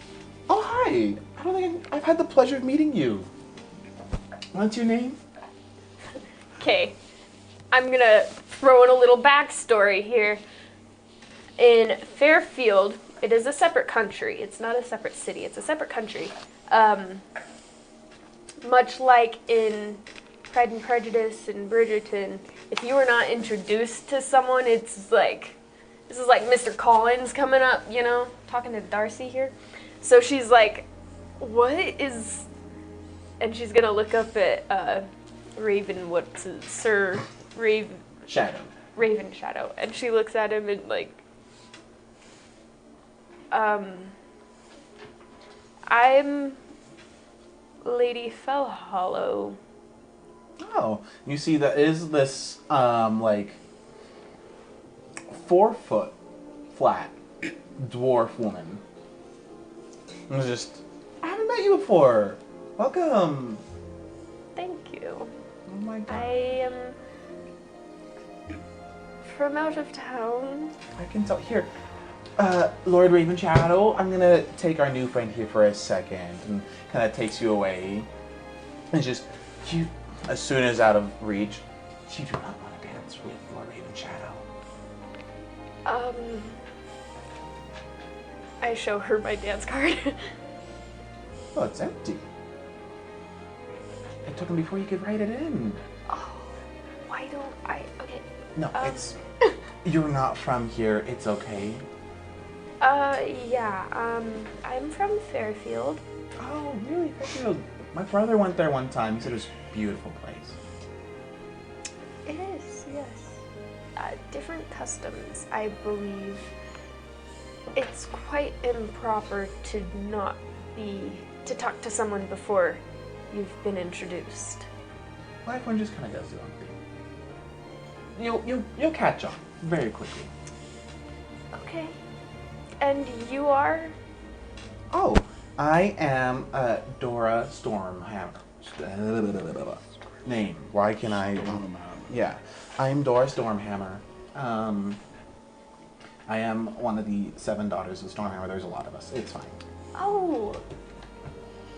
oh hi! I don't think I've had the pleasure of meeting you. What's your name? Okay, I'm gonna throw in a little backstory here. In Fairfield, it is a separate country. It's not a separate city. It's a separate country. Much like in Pride and Prejudice and Bridgerton, if you were not introduced to someone, it's like, this is like Mr. Collins coming up, you know, talking to Darcy here. So she's like, what is, and she's gonna look up at Sir Shadow. Raven Shadow, and she looks at him and like, I'm Lady Fellhollow. Oh, you see that is this like 4-foot flat dwarf woman. And it's just, I haven't met you before. Welcome. Thank you. Oh my god. I am from out of town. I can tell. Here, Lord Raven Shadow, I'm gonna take our new friend here for a second, and kind of takes you away. And just, you, as soon as out of reach, you do not want to dance with Lord Raven Shadow. I show her my dance card. Oh, it's empty. It took him before you could write it in. Oh, why don't I? Okay. No, it's, you're not from here. It's okay. Yeah. I'm from Fairfield. Oh, really? Fairfield. My brother went there one time. He said it was a beautiful place. It is, yes. Different customs, I believe. It's quite improper to talk to someone before you've been introduced. Well, everyone just kind of does their own thing. You'll catch on very quickly. Okay. And you are? Oh, I am Dora Stormhammer. Name. Why can I? Yeah, I am Dora Stormhammer. I am one of the 7 daughters of Stormhammer. There's a lot of us. It's fine. Oh,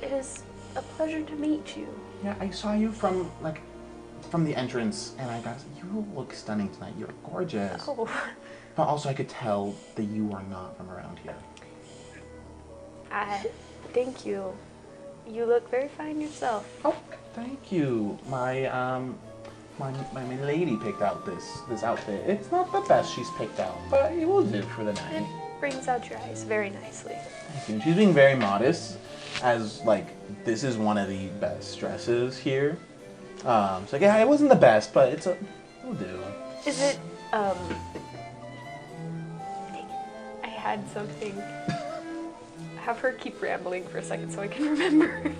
it is a pleasure to meet you. Yeah, I saw you from the entrance, and I got, you look stunning tonight. You're gorgeous. Oh. But also, I could tell that you are not from around here. Thank you. You look very fine yourself. Oh, thank you. My lady picked out this outfit. It's not the best she's picked out, but it will do for the night. It brings out your eyes very nicely. Thank you. She's being very modest, as like this is one of the best dresses here. So like, yeah, it wasn't the best, but it'll do. Is it dang it. I had something. Have her keep rambling for a second so I can remember.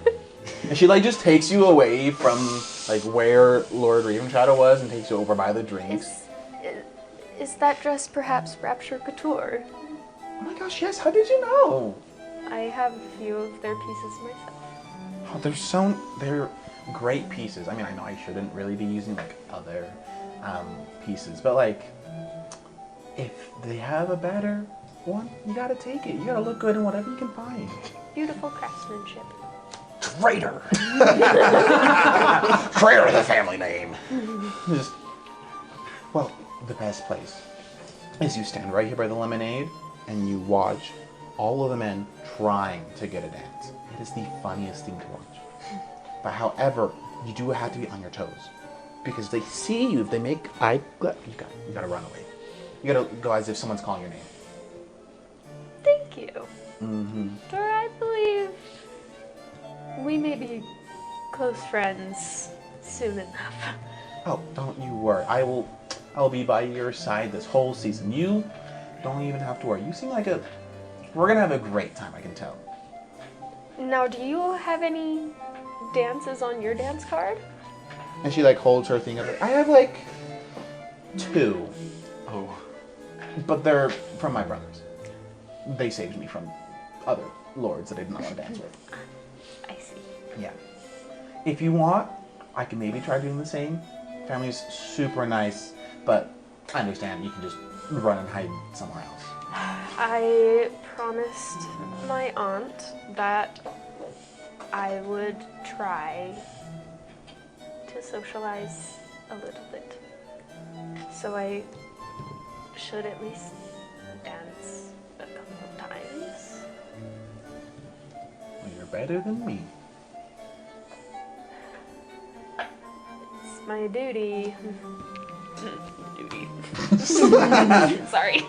And she like just takes you away from like where Lord Ravenshadow was and takes you over by the drinks. Is that dress perhaps Rapture Couture? Oh my gosh, yes, how did you know? I have a few of their pieces myself. Oh, they're great pieces. I mean, I know I shouldn't really be using like other pieces, but like if they have a better one, you gotta take it. You gotta look good in whatever you can find. Beautiful craftsmanship. Traitor! Traitor is the family name. Well, the best place is you stand right here by the lemonade and you watch all of the men trying to get a dance. It is the funniest thing to watch. But however, you do have to be on your toes. Because if they see you, if they make eye you gotta run away. You gotta go as if someone's calling your name. Thank you. Mm-hmm. Dora, I believe we may be close friends soon enough. Oh, don't you worry. I will be by your side this whole season. You don't even have to worry. You seem like we're gonna have a great time, I can tell. Now, do you have any dances on your dance card? And she like holds her thing up. I have like 2, Oh. but they're from my brothers. They saved me from other lords that I did not want to dance with. I see. Yeah. If you want, I can maybe try doing the same. Family's super nice, but I understand you can just run and hide somewhere else. I promised my aunt that I would try to socialize a little bit. So I should at least dance a couple of times. Well, you're better than me. It's my duty. Duty. Sorry.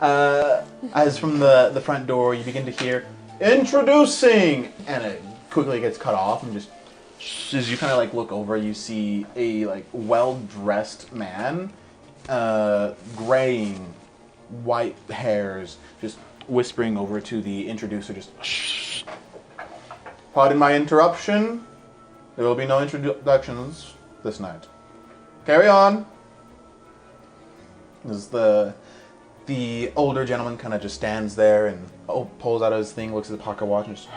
As from the front door, you begin to hear, "Introducing!" And it quickly gets cut off, and just as you kind of like look over, you see a like well-dressed man, graying, white hairs, just whispering over to the introducer, just shh. Pardon my interruption. There will be no introductions this night. Carry on. As the older gentleman kind of just stands there and pulls out his thing, looks at the pocket watch, and just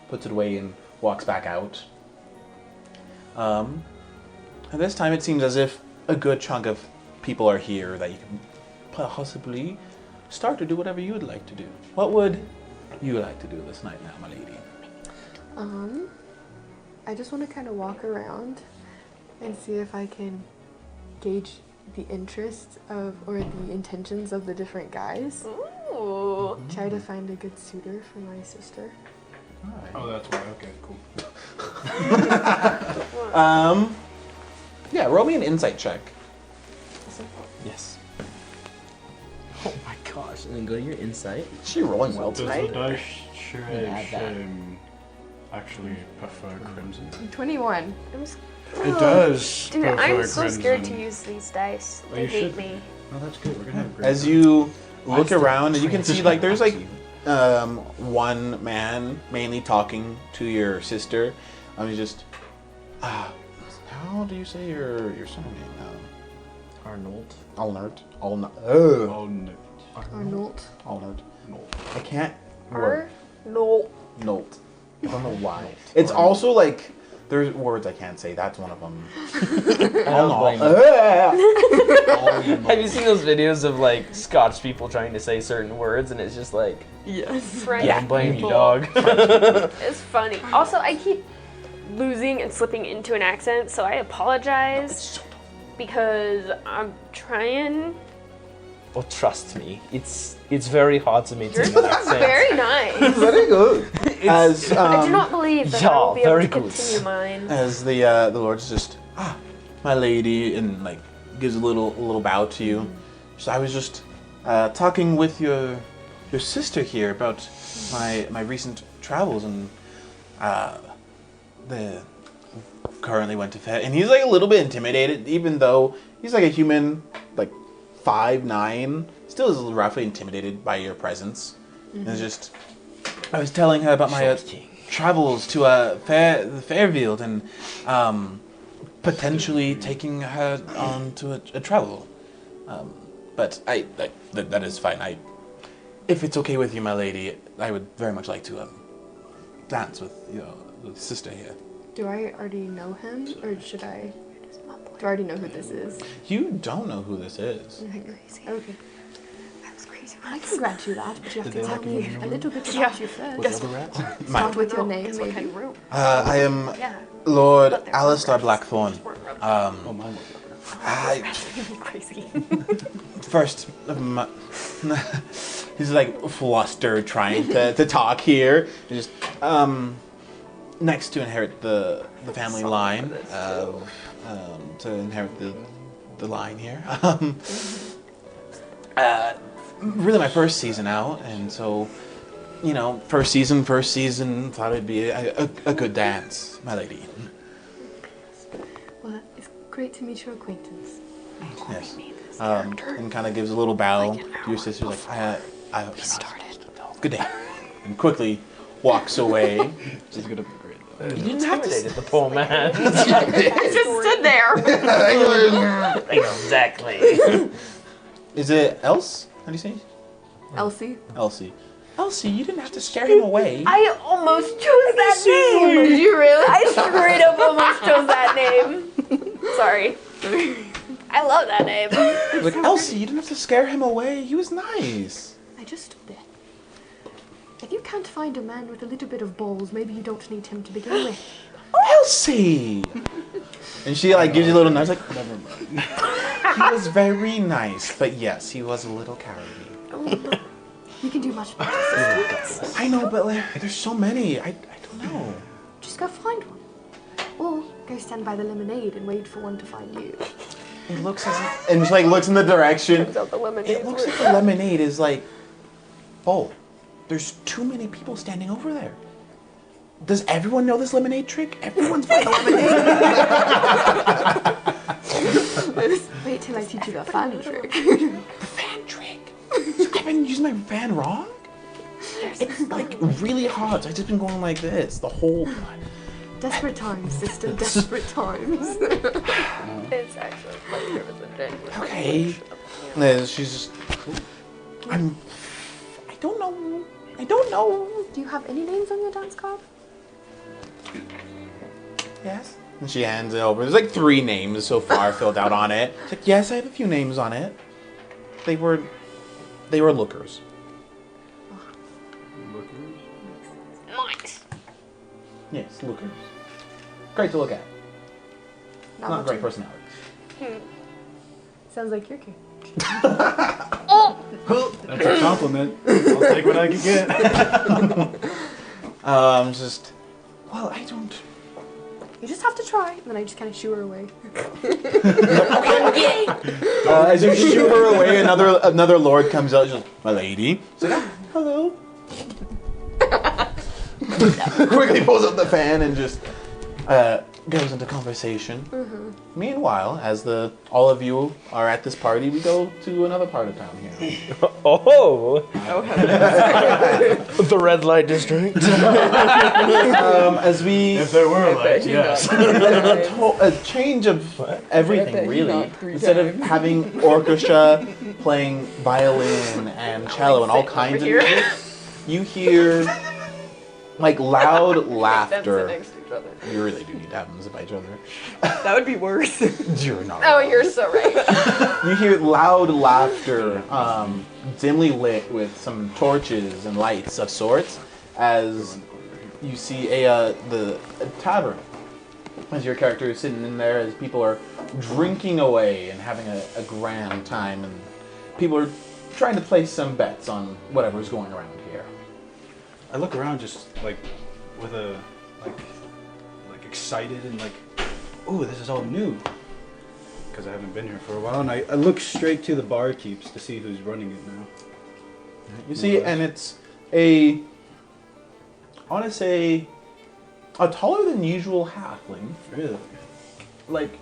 puts it away and walks back out. And this time it seems as if a good chunk of people are here that you can possibly start to do whatever you would like to do. What would you like to do this night now, my lady? I just want to kind of walk around and see if I can gauge the interest of or the intentions of the different guys. Ooh. Try to find a good suitor for my sister. Oh, that's why. Okay, cool. Yeah, roll me an insight check. Yes. Oh my gosh. And then go to your insight. Is she rolling well Does the tonight? dice add that. actually prefer crimson? 21. It does. Dude, prefer I'm so crimson. scared to use these dice. Oh, They you hate should. me. Oh, that's good. We're gonna have a great As time. you look still around, and you can see like there's like to one man mainly talking to your sister. He's just how do you say your surname now? Arnoult. Alnert. Oh no. Arnoult. Alnert. No. I can't word. No. Nolt. I don't know why. It's also like there's words I can't say. That's one of them. I don't blame you. Have you seen those videos of like Scotch people trying to say certain words and it's just like, Yes. French yeah, don't blame you, people. dog. It's funny. Also, I keep losing and slipping into an accent, so I apologize because I'm trying. Well, trust me, it's very hard to You're maintain an accent. very nice. Very good. As I do not believe that I yeah, will be able very to good. continue mine. as the Lord's just my lady, and like gives a little bow to you. So I was just talking with your sister here about my recent travels, and the currently went to Fair, and he's like a little bit intimidated, even though he's like a human, like 5'9", still is roughly intimidated by your presence. And it's just, I was telling her about my travels to Fairfield and potentially taking her on to a travel. But that is fine. If it's okay with you, my lady, I would very much like to dance with your sister here. Do I already know him, or should I? Do I already know who this is? You don't know who this is. Okay. I can grant you that, but you have to tell me a little bit Yeah. about you first. What's the rats? Start with your name, Guess what kind maybe. of room? I am Yeah. Lord But they're Alistair photographs. Blackthorn. Oh, mine was I, Crazy. first, he's like flustered trying to talk here. Just next to inherit the family line to inherit the line here. Really my first season out, and so first season thought it'd be a good dance, my lady. Well, it's great to meet your acquaintance. Yes. and kind of gives a little bow to your sister, like, I started. Good day. And quickly walks away. She's gonna be great. You didn't intimidate the poor man. I just stood there. Exactly. Is it Else? How do you say it? Elsie. Elsie. Elsie, you didn't have to scare him away. I almost chose that name. Did you really? I straight up almost chose that name. Sorry. I love that name. Like, Elsie, you didn't have to scare him away. He was nice. I just stood there. If you can't find a man with a little bit of balls, maybe you don't need him to begin with. Elsie! And she like gives you a little nudge, like, never mind. He was very nice, but yes, he was a little cowardly. You can do much better, sister. I know, but like, there's so many. I don't know. Just go find one. Or go stand by the lemonade and wait for one to find you. It looks as if, and she like looks in the direction. Turns out the lemonade. It looks like the lemonade is like full. There's too many people standing over there. Does everyone know this lemonade trick? Everyone's buying lemonade. Wait till I teach you the fan trick. The fan trick. So I've been using my fan wrong? It's like really hard. So I've just been going like this the whole time. Desperate times, sister. Desperate times. It's actually funnier with the thing. Okay. Yeah, she's just. I don't know. I don't know. Do you have any names on your dance card? Yes. And she hands it over. There's like 3 names so far filled out on it. It's like, yes, I have a few names on it. They were lookers. Nice. Yes, lookers. Great to look at. Not great personalities. Sounds like your kid. That's a compliment. I'll take what I can get. Just. Well, I don't. You just have to try, and then I just kind of shoo her away. As you shoo her away, another lord comes out. She's like, my lady. She's like, hello. Quickly pulls up the fan and just goes into conversation. Meanwhile, as all of you are at this party, we go to another part of town here. Oh! The red light district. As we If there were lights, yes. a change of everything, really. Instead of having orchestra playing violin and cello and all kinds of music, you hear like loud laughter. You really do need to have them sit by each other. That would be worse. You're not. Oh, you're so right. You hear loud laughter, dimly lit with some torches and lights of sorts, as you see a tavern. As your character is sitting in there, as people are drinking away and having a grand time, and people are trying to place some bets on whatever's going around here. I look around just like with a like excited and like, ooh, this is all new. Because I haven't been here for a while, and I look straight to the barkeeps to see who's running it now. You see, and it's I want to say, a taller than usual halfling. Really? Like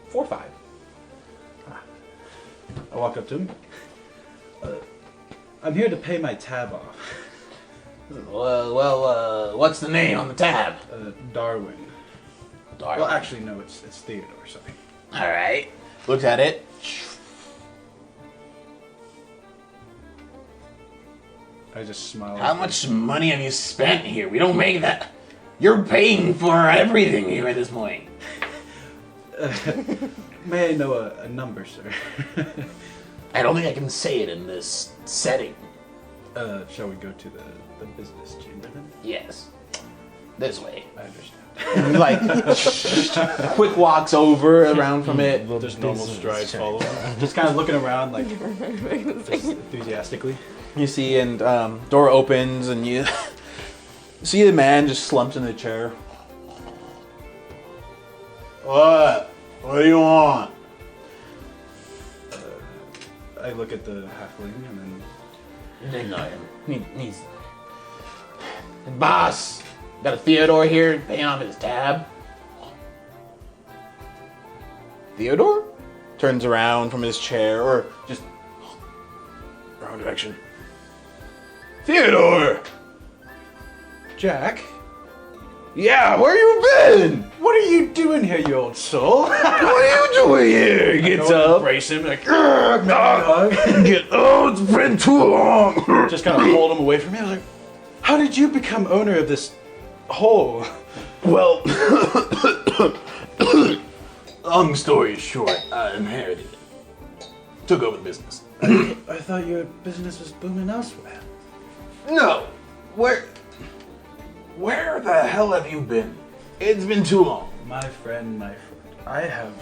4 or 5. I walk up to him. I'm here to pay my tab off. Well, what's the name on the tab? Darwin. Darwin. Well, actually, no, it's Theodore, sorry. All right. Looks at it. I just smile. How much money have you spent here? We don't make that. You're paying for everything here at this point. May I know a number, sir? I don't think I can say it in this setting. Shall we go to the business chamber then? Yes. This way. I understand. Like, quick walks over around from it. Just normal strides follow him. Just kind of looking around, like, just enthusiastically. You see, and door opens, and you see the man just slumps in the chair. What? What do you want? I look at the halfling and then... He's... Boss! Got a Theodore here paying off his tab. Theodore? turns around from his chair, or just wrong direction. Theodore! Jack, Yeah, where you been? what are you doing here, you old soul? What are you doing here? He gets Go up. embrace him, like, It's been too long. just kind of hold him away from me. I was like, how did you become owner of this hole? Well, long story short, I inherited it. Took over the business. I thought your business was booming elsewhere. No, where the hell have you been? It's been too long. My friend, I have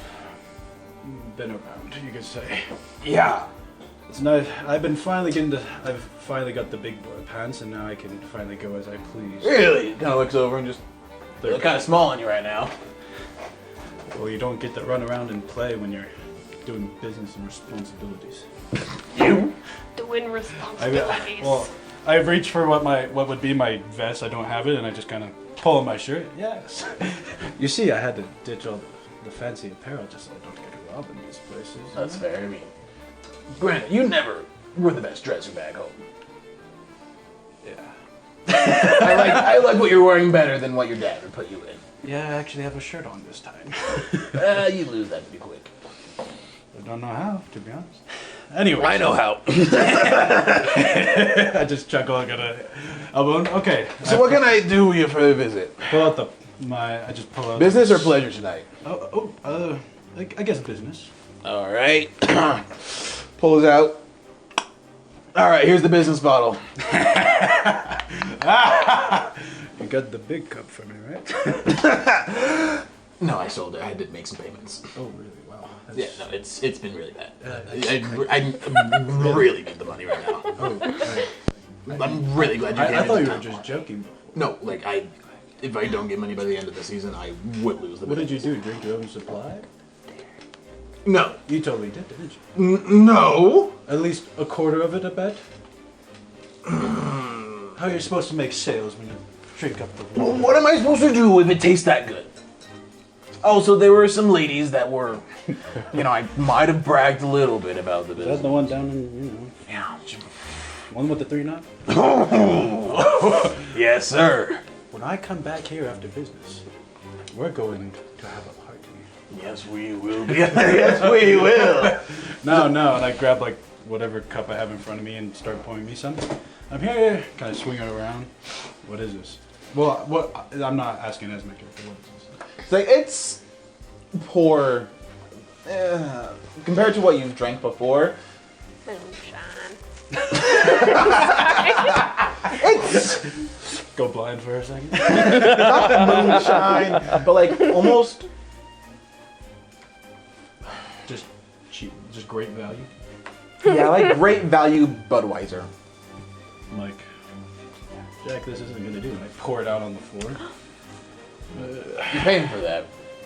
been around, you could say. Yeah. It's nice. I've finally got the big boy pants, and now I can finally go as I please. Really? Kind of looks over and just. They look kind of small on you right now. Well, you don't get to run around and play when you're doing business and responsibilities. You? Doing responsibilities. I reach for what would be my vest. I don't have it, and I just kind of pull on my shirt. Yes. You see, I had to ditch all the fancy apparel just so I don't get robbed in these places. That's fair. I mean, granted, you never were the best dresser back home. Yeah. I like what you're wearing better than what your dad would put you in. Yeah, I actually have a shirt on this time. You lose that pretty quick. I don't know how, to be honest. Anyway. I know how. I just chuckle. I got a elbow. Okay. So what can I do you for the visit? Pull out I just pull out. Business or pleasure tonight? I guess business. All right. Pulls out. All right, here's the business bottle. You got the big cup for me, right? No, I sold it. I had to make some payments. Oh, really? Wow. Yeah, no, it's been really bad. I really need the money right now. Oh, right. I'm really glad you gave I me thought the you were time just off. joking before. No, like if I don't get money by the end of the season, I would lose the What did you business. do? Drink your own supply? No. You totally did, didn't you? No. At least a quarter of it, I bet. How are you supposed to make sales when you drink up the Well, water? what am I supposed to do if it tastes that good? Oh, so there were some ladies that were, I might have bragged a little bit about the Is that business. the one down in, Yeah. one with the 3 knot? Yes, sir. When I come back here after business, we're going to have a party. Yes, we will be. Yes, we will. No, and I grab like whatever cup I have in front of me and start pouring me some. I'm here, kind of swing it around. What is this? Well, I'm not asking as my character. What is this? It's like, it's poor. Compared to what you've drank before, Moonshine. it's Go blind for a second. not moonshine, but like almost. Just cheap, just great value. Yeah, like great value Budweiser. I'm like, Jack, this isn't gonna do. And I pour it out on the floor. You're paying for that.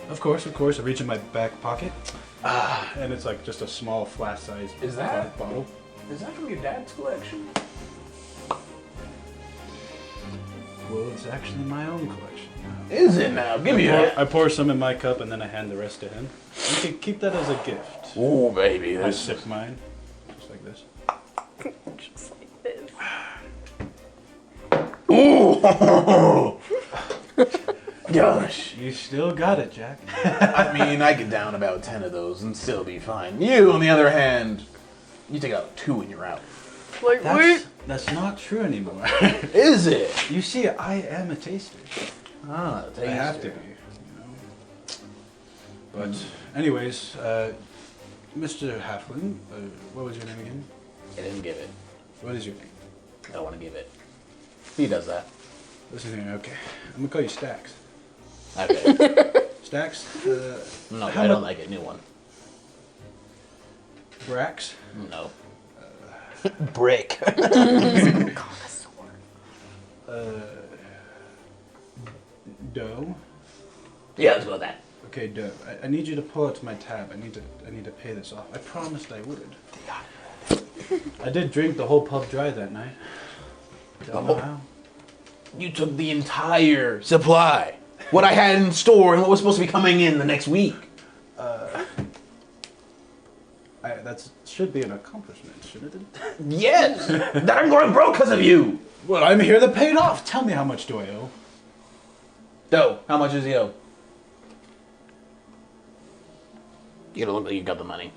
Of course. I reach in my back pocket, and it's like just a small flat-sized Is that- bottle. Is that from your dad's collection? Well, it's actually my own collection. Is it now? Give me that. I pour some in my cup and then I hand the rest to him. You can keep that as a gift. Oh, baby. I That's sip mine, just like this. Just like this. Gosh. You still got it, Jack. I mean, I could down about 10 of those and still be fine. You, on the other hand, you take out 2 and you're out. Like, wait. That's not true anymore. Is it? You see, I am a taster. Ah, I have to be, But, anyways, Mr. Halfling, what was your name again? I didn't give it. What is your name? I don't want to give it. He does that. Listen here, okay. I'm gonna call you Stacks. Okay. Stacks? No, How I don't mu- like it. New one. Brax? No. Brick. Doe? Yeah, let's go with that. Okay, Doe. I need you to pull out to my tab. I need to pay this off. I promised I would. I did drink the whole pub dry that night. Don't know how. You took the entire supply. What I had in store and what was supposed to be coming in the next week. That should be an accomplishment, shouldn't it? Yes! That I'm going broke because of you! Well, I'm here to pay it off. Tell me, how much do I owe? Doe, how much is he owe? You don't look like you got the money.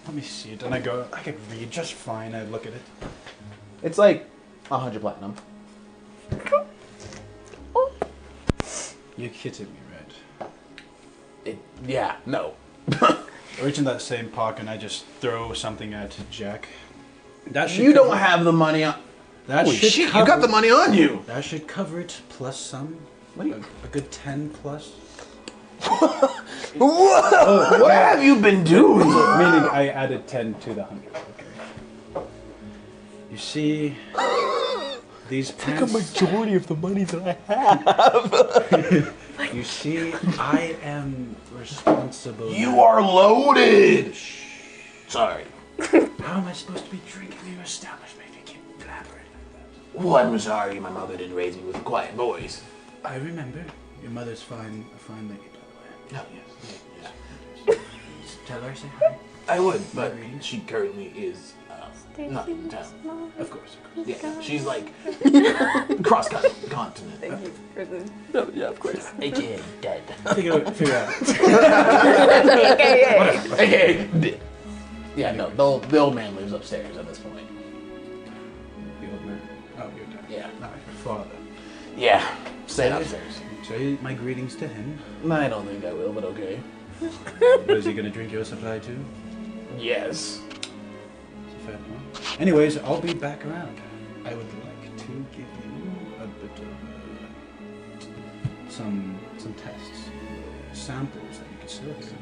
Let me see it. And I go, I can read just fine. I look at it. It's like 100 platinum. You're kidding me, right? Yeah, no. I reach in that same pocket and I just throw something at Jack. That should You cover- don't have the money on... That Holy should shit, cover, you got the money on you! That should cover it plus some. What do you... A good 10 plus. Whoa! What have you been doing? Meaning I added 10 to the 100. Okay. You see, these pants. majority of the money that I have. You see, I am responsible. You are loaded! Sorry. How am I supposed to be drinking in your establishment if you keep blabbering like that? Well, I'm sorry my mother didn't raise me with a quiet voice. I remember. Your mother's a fine lady, by the way. Oh, yes. Tell her I say hi. I would, but she currently is not in town. Of course. Yeah, she's like cross-continent. Thank you for the. No, yeah, of course. AKA dead. Figure out. AKA dead. Yeah, no, the old man lives upstairs at this point. The old man. Oh, you're done. Yeah. Not your father. Yeah, stay upstairs. Say my greetings to him. I don't think I will, but okay. Is he gonna drink your supply too? Yes. It's a fair point. Anyways, I'll be back around. I would like to give you a bit of some tests, samples that you can select.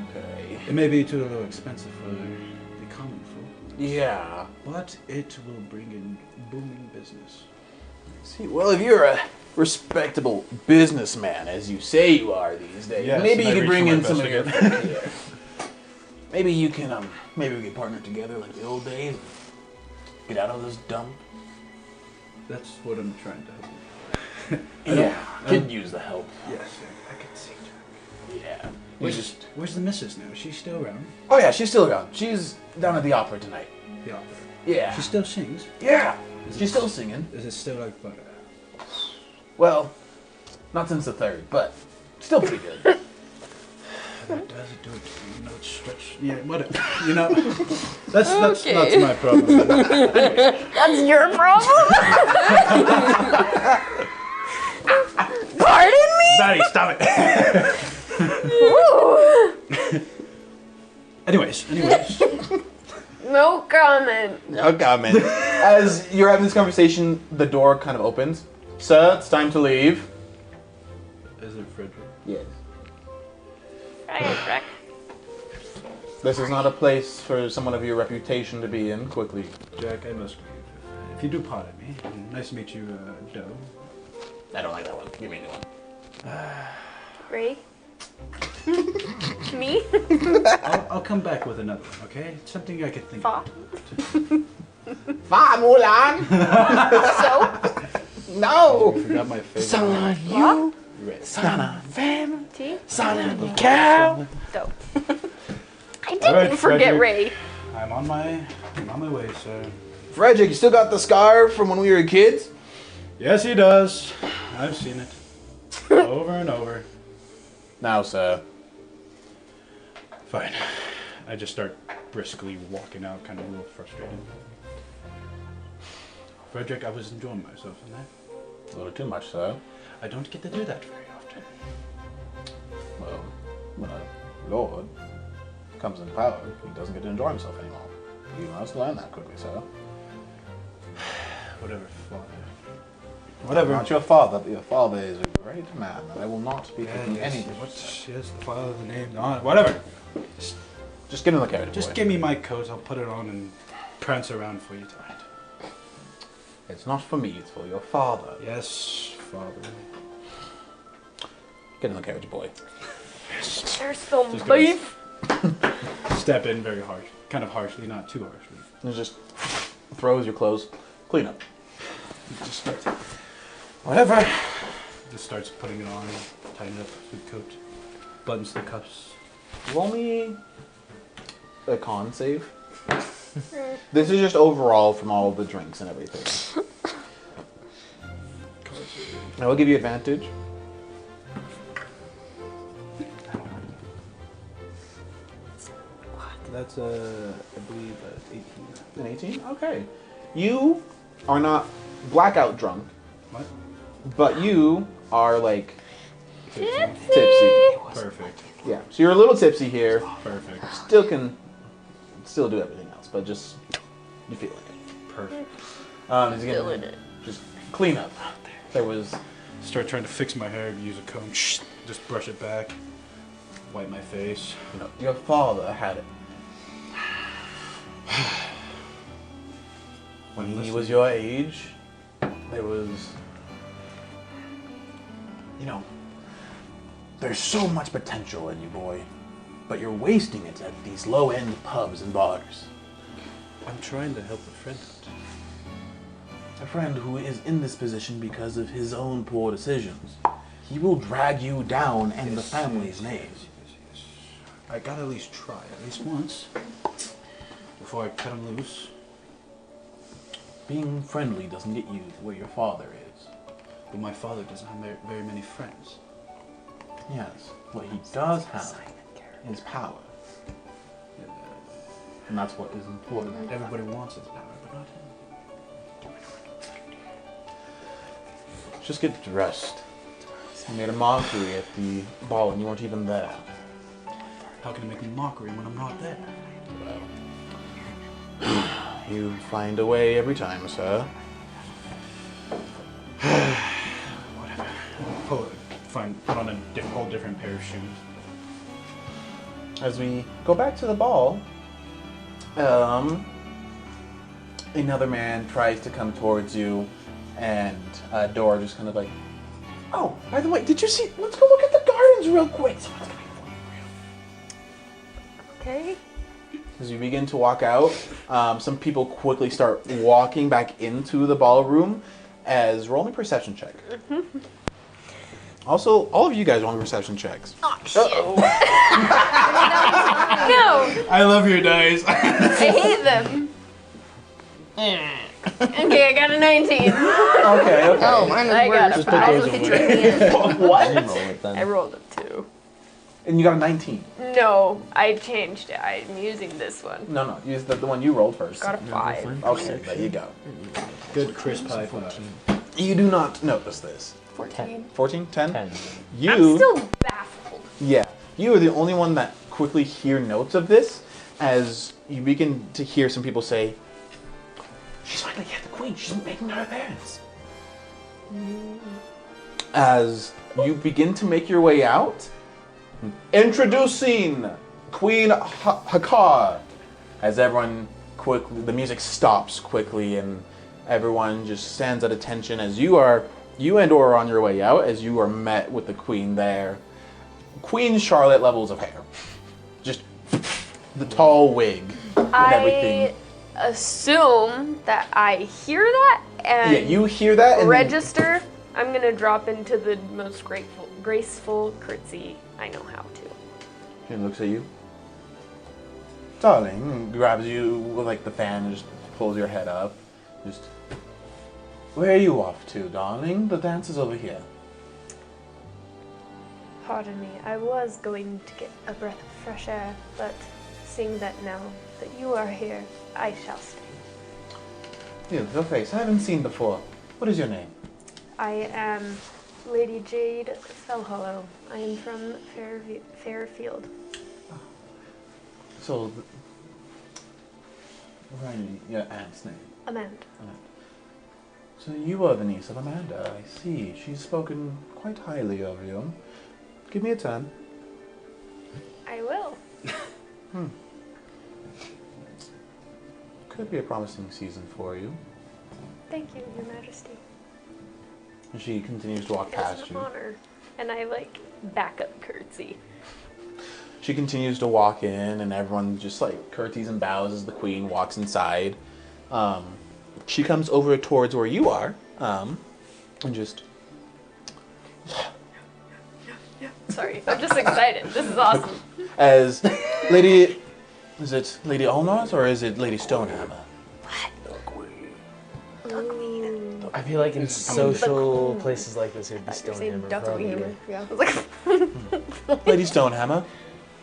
Okay. It may be too a little expensive for the common folk, Yeah. but it will bring in booming business. See, well, if you're a respectable businessman, as you say you are these days, Yes, maybe and you I could reach bring for my in some vest of your... again. Yeah. Maybe you can, maybe we can partner together like the old days. Get out of this dump. That's what I'm trying to help Yeah, could use the help. you. Yes, I can see Jack. Yeah. Where's the missus now? Is she still around? Oh yeah, she's still around. She's down at the opera tonight. The opera. Yeah. She still sings. Yeah. She's still singing. Is it still like butter? Well, not since the third, but still pretty good. That does it do it. You know, it's stretch. Yeah, whatever. You know, that's Okay. my problem. That's your problem? Pardon me? Mattie, stop it. Ooh. Anyways. No comment. No comment. As you're having this conversation, the door kind of opens. Sir, it's time to leave. Is it Frederick? Yes. Right. This is not a place for someone of your reputation to be in. Quickly. Jack, I must leave. If you do pardon me, nice to meet you, Doe. I don't like that one. Give me a new one. Ray? Me? I'll come back with another one, okay? It's something I could think Fa? of. Va, Mulan! So? No! I forgot my favorite. Son, What? Red. son of fam, Tea? son of a cow. Dope. I didn't Alright, forget Frederick. Ray. I'm on my way, sir. Frederick, you still got the scar from when we were kids? Yes, he does. I've seen it. Over and over. Now, sir. Fine. I just start briskly walking out, kind of a little frustrated. Frederick, I was enjoying myself in there. A little too much, sir. I don't get to do that very often. Well, when a lord comes in power, he doesn't get to enjoy himself anymore. You must learn that quickly, sir. Whatever, father. Whatever. Not your father, but your father is a great man, and I will not be taking Yes, anything. yes, the father, the name, no, whatever. Just get in the carriage, Just boy. give me my coat, I'll put it on and prance around for you tonight. It's not for me, it's for your father. Yes, father. Get in the carriage, boy. There's some Just goes- beef. Step in very harsh, kind of harshly, not too harshly. And just throws your clothes. Clean up. Just starts, Whatever. just starts putting it on, tying it up with coat, buttons the cuffs. Roll me a con save. This is just overall from all of the drinks and everything. I will give you advantage. That's I believe 18. An 18? Okay. You are not blackout drunk, What? but you are like Tipsy. tipsy. Perfect. Yeah. So you're a little tipsy here. Perfect. Still can do everything else, but just you feeling it. Perfect. He's gonna Feeling it. just clean up. There was Start trying to fix my hair. Use a comb. Just brush it back. Wipe my face. your father had it. When he was your age, there was, there's so much potential in you, boy, but you're wasting it at these low-end pubs and bars. I'm trying to help a friend out. A friend who is in this position because of his own poor decisions. He will drag you down in the family's name. Yes. I gotta at least try, at least once, before I cut him loose. Being friendly doesn't get you where your father is. But my father doesn't have very many friends. Yes, what he does have is power. And that's what is important. Everybody wants his power, but not him. Just get dressed. You made a mockery at the ball and you weren't even there. How can he make a mockery when I'm not there? You find a way every time, sir. Whatever. Put on a whole different pair of shoes. As we go back to the ball, another man tries to come towards you, and Dora just kind of like, oh, by the way, did you see? Let's go look at the gardens real quick. Someone's coming for you. Okay. As you begin to walk out, some people quickly start walking back into the ballroom. As roll me perception check. Also, all of you guys roll me perception checks. Oh, shit. No, I love your dice. I hate them. Okay, I got a 19. Okay. Oh, mine I was got worse. a 5. Hit you in the end. What? Roll it then. I rolled a 2. And you got a 19. No, I changed it. I'm using this one. No, use the one you rolled first. Got a 5. Okay, there you go. Good crisp high five. You do not notice this. 14. 14? 10? 10. You, I'm still baffled. yeah, you are the only one that quickly hear notes of this as you begin to hear some people say, she's finally at the queen, she's making her appearance. As you begin to make your way out, introducing Queen Hakar. As everyone quickly, the music stops quickly and everyone just stands at attention as you and Dora are on your way out as you are met with the queen there. Queen Charlotte levels of hair. Just the tall wig and everything. I assume that I hear that and Yeah, you hear that and then- register. I'm gonna drop into the most graceful curtsy I know how to. She looks at you. Darling, grabs you with like the fan and just pulls your head up. Just, where are you off to, darling? The dance is over here. Pardon me, I was going to get a breath of fresh air, but seeing that now that you are here, I shall stay. Your face, I haven't seen before. What is your name? I am Lady Jade Fellhollow. I am from Fairfield. So, your aunt's name. Amanda. So you are the niece of Amanda, I see. She's spoken quite highly of you. Give me a 10. I will. Could be a promising season for you. Thank you, Your Majesty. And she continues to walk It's past an you. honor. And I back up curtsy. She continues to walk in, and everyone just curtsies and bows as the queen walks inside. She comes over towards where you are, and just Sorry, I'm just excited. This is awesome. as Lady... Is it Lady Arnoult or is it Lady Stonehammer? I feel like in social places like this, it'd be Stonehammer. Probably. Yeah. I was like, Lady Stonehammer,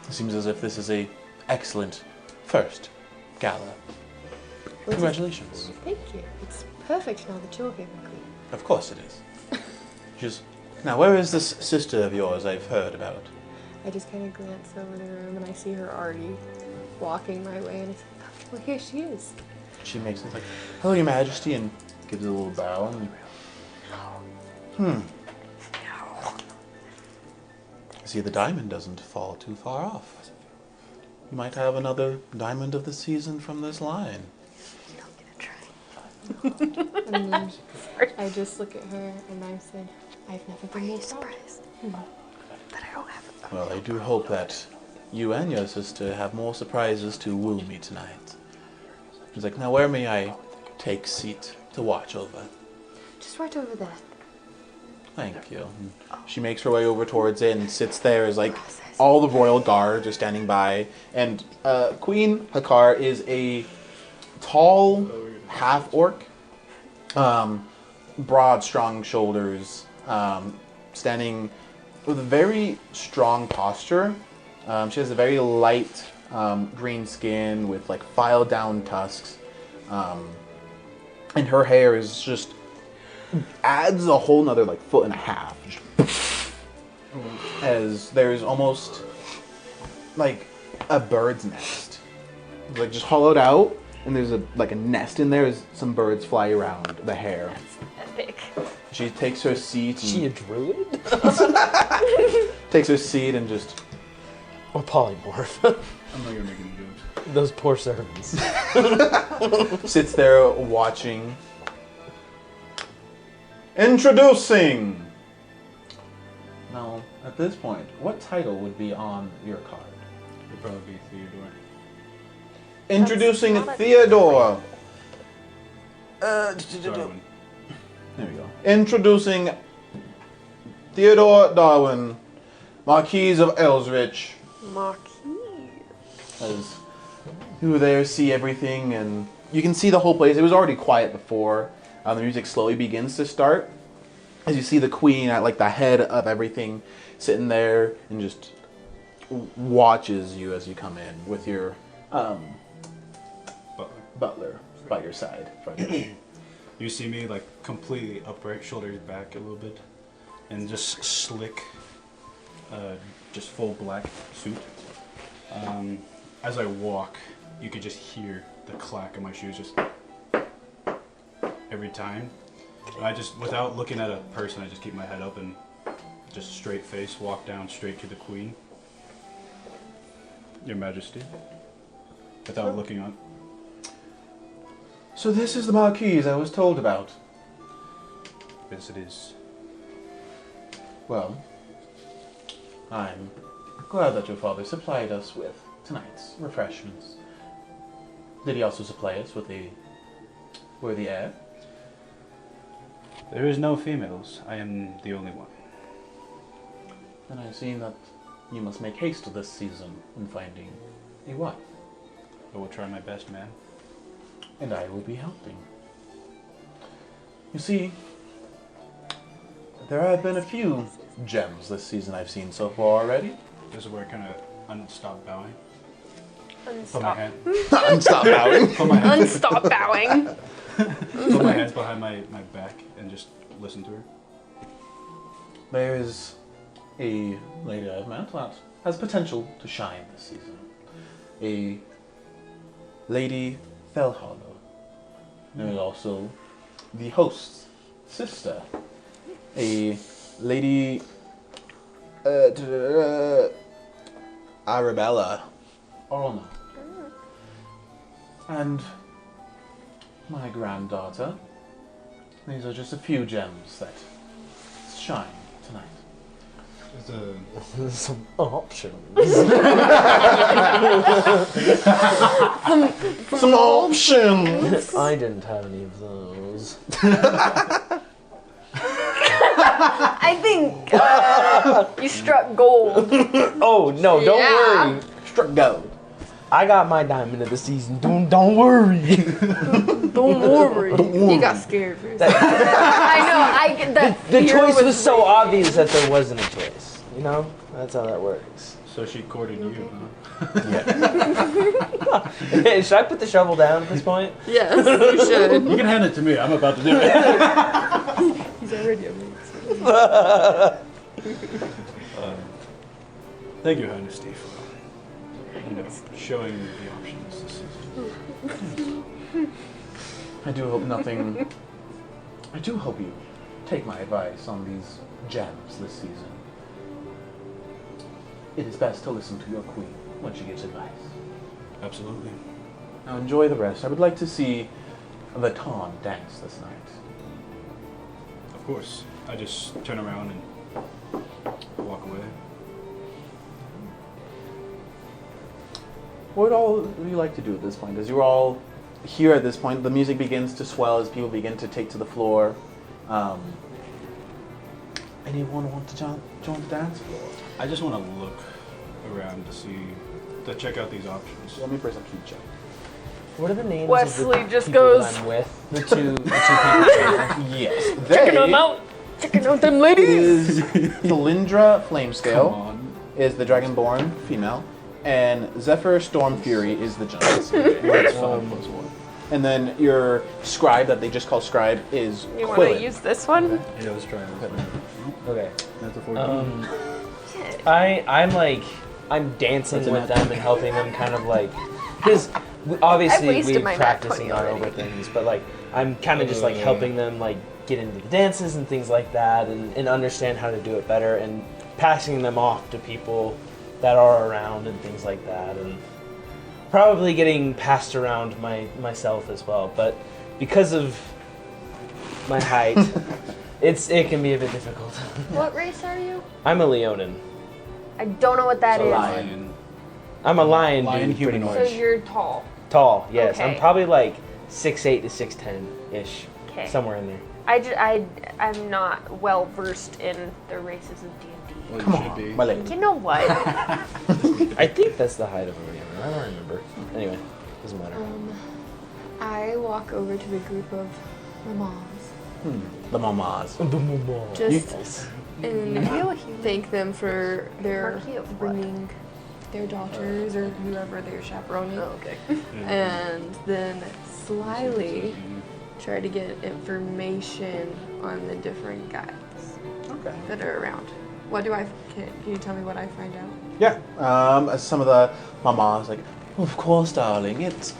it seems as if this is a excellent first gala. Congratulations. thank you. It's perfect now that you're here, my queen. Of course it is. Now, where is this sister of yours I've heard about? I just kind of glance over the room and I see her already walking my way, and I say, oh, well, here she is. She makes it like, hello, Your Majesty, and gives a little bow. And, see, the diamond doesn't fall too far off. You might have another diamond of the season from this line. And then I just look at her and I said, I've never been more surprised. But I don't have it. Well, I do hope that you and your sister have more surprises to woo me tonight. She's like, now where may I take seat to watch over? Just right over there. Thank you. And she makes her way over towards it and sits there as like all the royal guards are standing by. And Queen Hakar is a tall half-orc, broad, strong shoulders, standing with a very strong posture. She has a very light green skin with like filed down tusks, and her hair is just adds a whole nother like foot and a half. As there's almost like a bird's nest, like just hollowed out, and there's a nest in there as some birds fly around the hair. Epic. She takes her seat. Is she a druid? Takes her seat and just Or polymorph. I'm not gonna make any jokes. Those poor servants. sits there watching. Introducing! Now, at this point, what title would be on your card? It'd probably be Theodore. Introducing not a Theodore! Darwin. There we go. Introducing Theodore Darwin, Marquess of Earlsrich. Marquis. As you there see everything, and you can see the whole place. It was already quiet before. The music slowly begins to start as you see the queen at like the head of everything, sitting there and just watches you as you come in with your butler by your side. You see me like completely upright, shoulders back a little bit, and just slick, just full black suit. As I walk, you could just hear the clack of my shoes just every time. And I just, without looking at a person, I just keep my head up and just straight face, walk down straight to the queen. Your Majesty. Without looking on. So this is the Marquise I was told about. Yes, it is. Well, I'm glad that your father supplied us with tonight's refreshments. Did he also supply us with a worthy heir? There is no females. I am the only one. And I've seen that you must make haste this season in finding a wife. I will try my best, man. And I will be helping. You see, there have been a few gems this season I've seen so far already. This is where I kind of unstop bowing. Put my Unstop. hand. Stop bowing. Put my hand. Unstop bowing. Put my hands behind my back and just listen to her. There's a lady I've met that has potential to shine this season. A Lady Fellhollow. There's also the host's sister. A Lady Arabella Arnoult. And my granddaughter. These are just a few gems that shine tonight. Some options. Some options! I didn't have any of those. I I think you struck gold. Oh no! Don't Yeah. worry. Struck gold. I got my diamond of the season. Don't worry. Don't worry. He got scared for a second. I know. I get that. The fear choice was so real. obvious that there wasn't a choice. You know, that's how that works. So she courted you, huh? Should I put the shovel down at this point? Yes, you should. You can hand it to me. I'm about to do it. He's already amazing. Thank you, Honesty, for showing the options this season. I do hope you take my advice on these gems this season. It is best to listen to your queen when she gives advice. Absolutely. Now enjoy the rest. I would like to see the Tawn dance this night. Of course. I just turn around and walk away. What would all of you like to do at this point? As you're all here at this point, the music begins to swell as people begin to take to the floor. Anyone want to join the dance floor? I just want to look around to check out these options. Let me perception check. What are the names Wesley of the just people goes- that I'm with? The two people. Yes. Checking them out. Checking out them ladies. Is Thalindra Come Flamescale on. is the Dragonborn female, and Zephyr Storm Fury is the giant. That's 5 plus 1. And then your scribe that they just call scribe is You want to Quillen. use this one? Yeah, let's try it. Okay. That's a 14. I'm dancing That's a with nat- them and helping them kind of like, because obviously I've wasted we're my nat practicing 20 on already. over things, but like I'm kind of just like helping them like get into the dances and things like that and understand how to do it better and passing them off to people that are around and things like that and probably getting passed around myself as well, but because of my height, it can be a bit difficult. What race are you? I'm a Leonin. I don't know what that is. Lion. I'm a lion, Lion dude, pretty humanoid. So you're tall. tall. Yes, I'm Okay. probably like 6'8" to 6'10" ish, Okay. somewhere in there. I'm not well versed in the races of D&D. Well, Come you should on, be. my lady. You know what? I think that's the height of a Leonin. I don't remember. Anyway, doesn't matter. I walk over to the group of mamas The mamas. just and thank them for their Marquis of what? bringing their daughters or whoever they're chaperoning. Oh, okay. And then slyly try to get information on the different guys Okay. that are around. Can you tell me what I find out? Yeah. Some of the mamas like, of course, darling. It's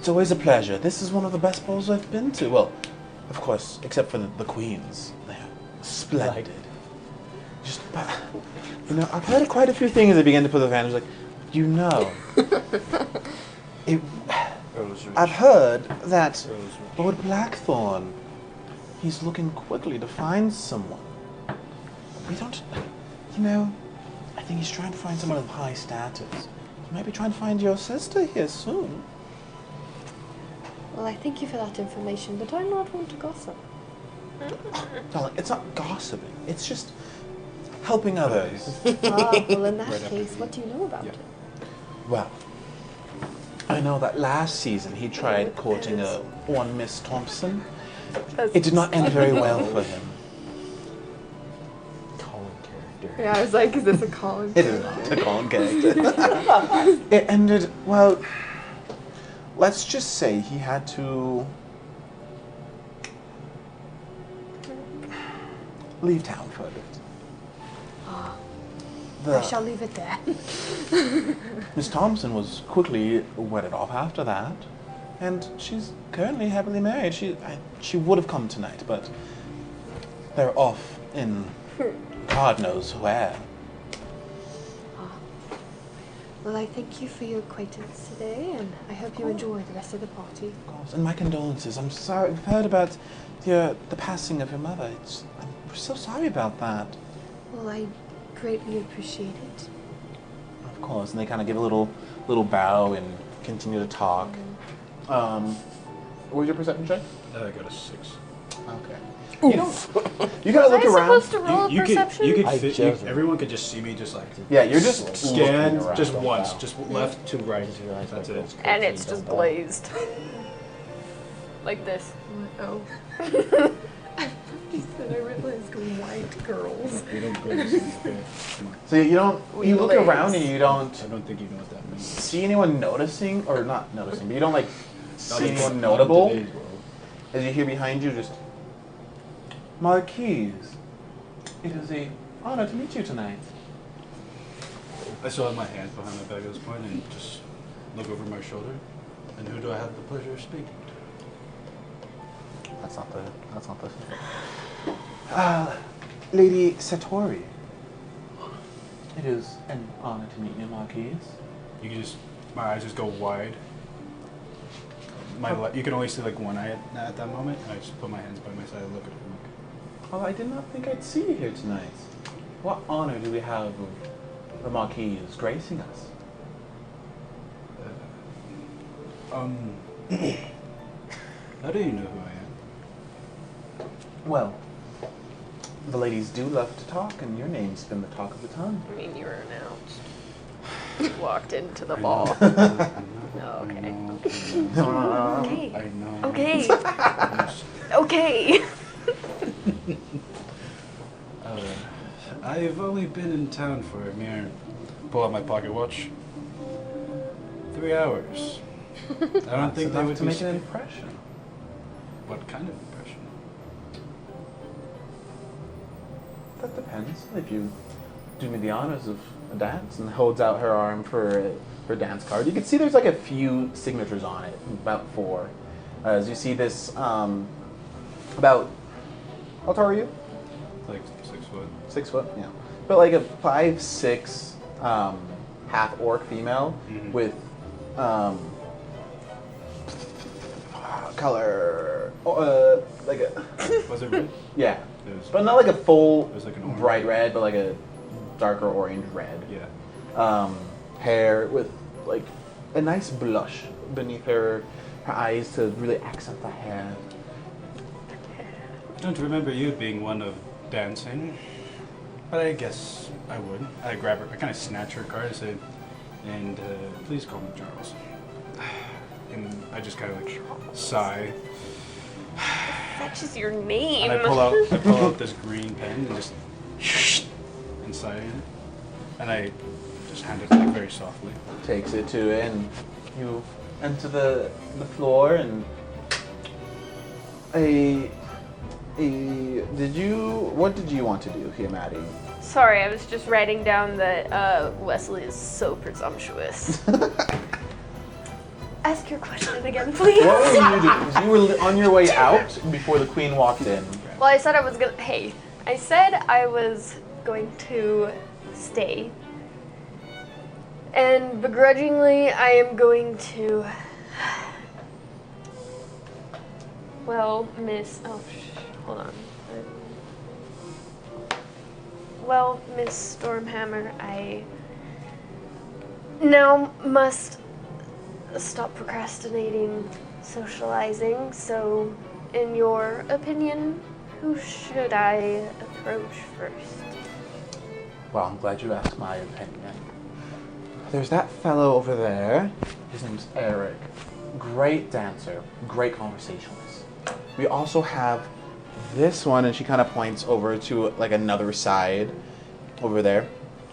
always a pleasure. This is one of the best balls I've been to. Well, of course, except for the queens. They're splendid. Just, I've heard quite a few things. They begin to put their hands like, I've heard that Lord Blackthorn, he's looking quickly to find someone. We don't, I think he's trying to find someone of high status. He might be trying to find your sister here soon. Well, I thank you for that information, but I'm not one to gossip. Darling, it's not gossiping. It's just helping others. Well, in that Right after case, the- what do you know about Yeah. it? Well, I know that last season he tried courting one Miss Thompson. It did not end very well for him. Colin character. Yeah, I was like, is this a Colin? It is not a Colin character. It ended, well, let's just say he had to leave town for a bit. I shall leave it there. Miss Thompson was quickly wedded off after that, and she's currently happily married. She would have come tonight, but they're off in God knows where. Well, I thank you for your acquaintance today, and I hope you enjoy the rest of the party. Of course, and my condolences. I'm sorry. I've heard about the passing of your mother. I'm so sorry about that. Well, I greatly appreciate it. Of course, and they kind of give a little bow and continue to talk. What was your perception check? I got a 6. Okay. You gotta Was look I around. supposed to roll a You perception? could everyone could just see me just like Yeah, you're just scan looking around. just once, just left to right. That's it. And it's just blazed. Like this. Oh. She said I realized white girls. We don't go to sleep. Come on. So you don't. We You look lays. around and you don't I don't think you know what that means. see anyone noticing, or not noticing, but you don't like Not see in- anyone not in notable. today's world. As you hear behind you, just Marquise. It is a honor to meet you tonight. I still have my hands behind my back at this point and just look over my shoulder. And who do I have the pleasure of speaking to? That's not the. Lady Satori. It is an honor to meet you, Marquise. You can just, my eyes just go wide. You can only see like one eye at that moment, and I just put my hands by my side and look at him. Well, I did not think I'd see you here tonight. What honor do we have of the Marquise gracing us? How do you know who I am? Well, the ladies do love to talk, and your name's been the talk of the tongue. I mean, you were announced. You walked into the I ball. know, Oh, okay. I know. Okay. I know. Okay. Yes. Okay. I've only been in town for a mere, pull out my pocket watch, 3 hours. I don't think they enough would to be make an impression. What kind of impression? That depends. If you do me the honors of a dance, and holds out her arm for her dance card, you can see there's like a few signatures on it, about 4. As you see this, about how tall are you? Like 6 foot. 6 foot, yeah. But like a 5'6" half orc female Mhm. with color, like a Was it red? yeah, It was, but not like a full it was like an orange. bright red, but like a darker orange red. Yeah. Hair with like a nice blush beneath her eyes to really accent the hair. I don't remember you being one of dancing, but I guess I would. I grab her, I kind of snatch her card and say, and please call me Charles. And I just kind of like sigh, That's just your name. and I pull out this green pen and just and sign in it, and I just hand it like very softly. Takes it to it, and you enter the floor, and what did you want to do here, Mattie? Sorry, I was just writing down that Wesley is so presumptuous. Ask your question again, please. What were you doing? You were on your way out before the queen walked in. Well, I said I was gonna. Hey, I said I was going to stay, and begrudgingly, I am going to. Well, Miss. Oh, hold on. Well, Miss Stormhammer, I now must stop procrastinating socializing. So, in your opinion, who should I approach first? Well, I'm glad you asked my opinion. There's that fellow over there. His name's Eric. Great dancer, great conversationalist. We also have this one, and she kind of points over to like another side over there.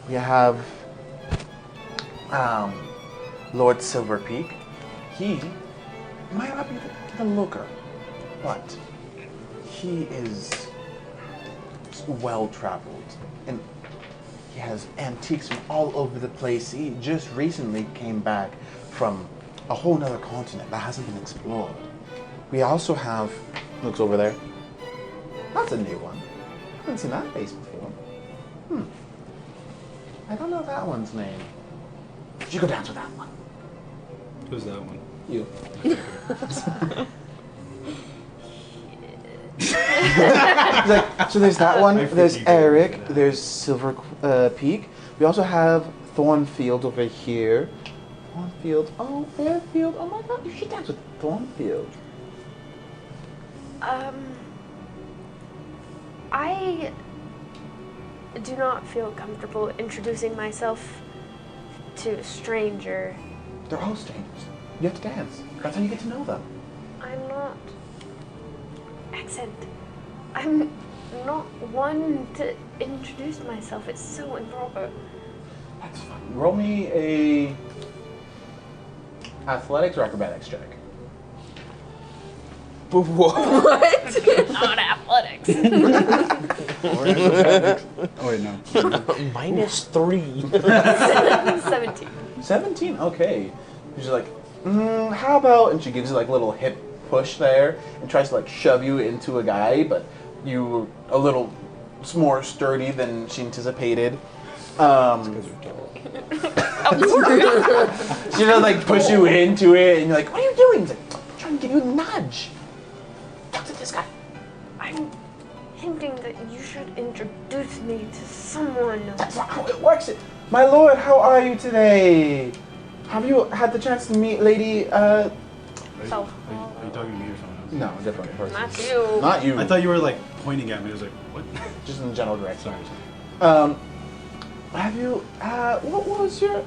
We have Lord Silverpeak. He might not be the looker, but he is well traveled, and he has antiques from all over the place. He just recently came back from a whole nother continent that hasn't been explored. We also have, looks over there, that's a new one. I haven't seen that face before. I don't know that one's name. You go dance with that one. Who's that one? You. So there's that one. I There's think you Eric. go with that. There's Silver Peak. We also have Thornfield over here. Thornfield. Oh, Fairfield. Oh my God, you should dance with Thornfield. I do not feel comfortable introducing myself to a stranger. They're all strangers. You have to dance. That's how you get to know them. I'm not. Accent. I'm not one to introduce myself. It's so improper. That's fine. Roll me a athletics or acrobatics check. Not athletics. Oh wait, no. -3. 17. 17? Okay. She's like, how about, and she gives you like a little hip push there and tries to like shove you into a guy, but you a little more sturdy than she anticipated. She does like push you into it and you're like, what are you doing? He's like, I'm trying to give you a nudge. Talk to this guy. I'm hinting that you should introduce me to someone. That's not how it works. My lord, how are you today? Have you had the chance to meet Lady, Are you talking to me or someone else? No, a different person. Not you. Not you. I thought you were like pointing at me. I was like, what? Just in the general direction. Sorry. Have you, what was your,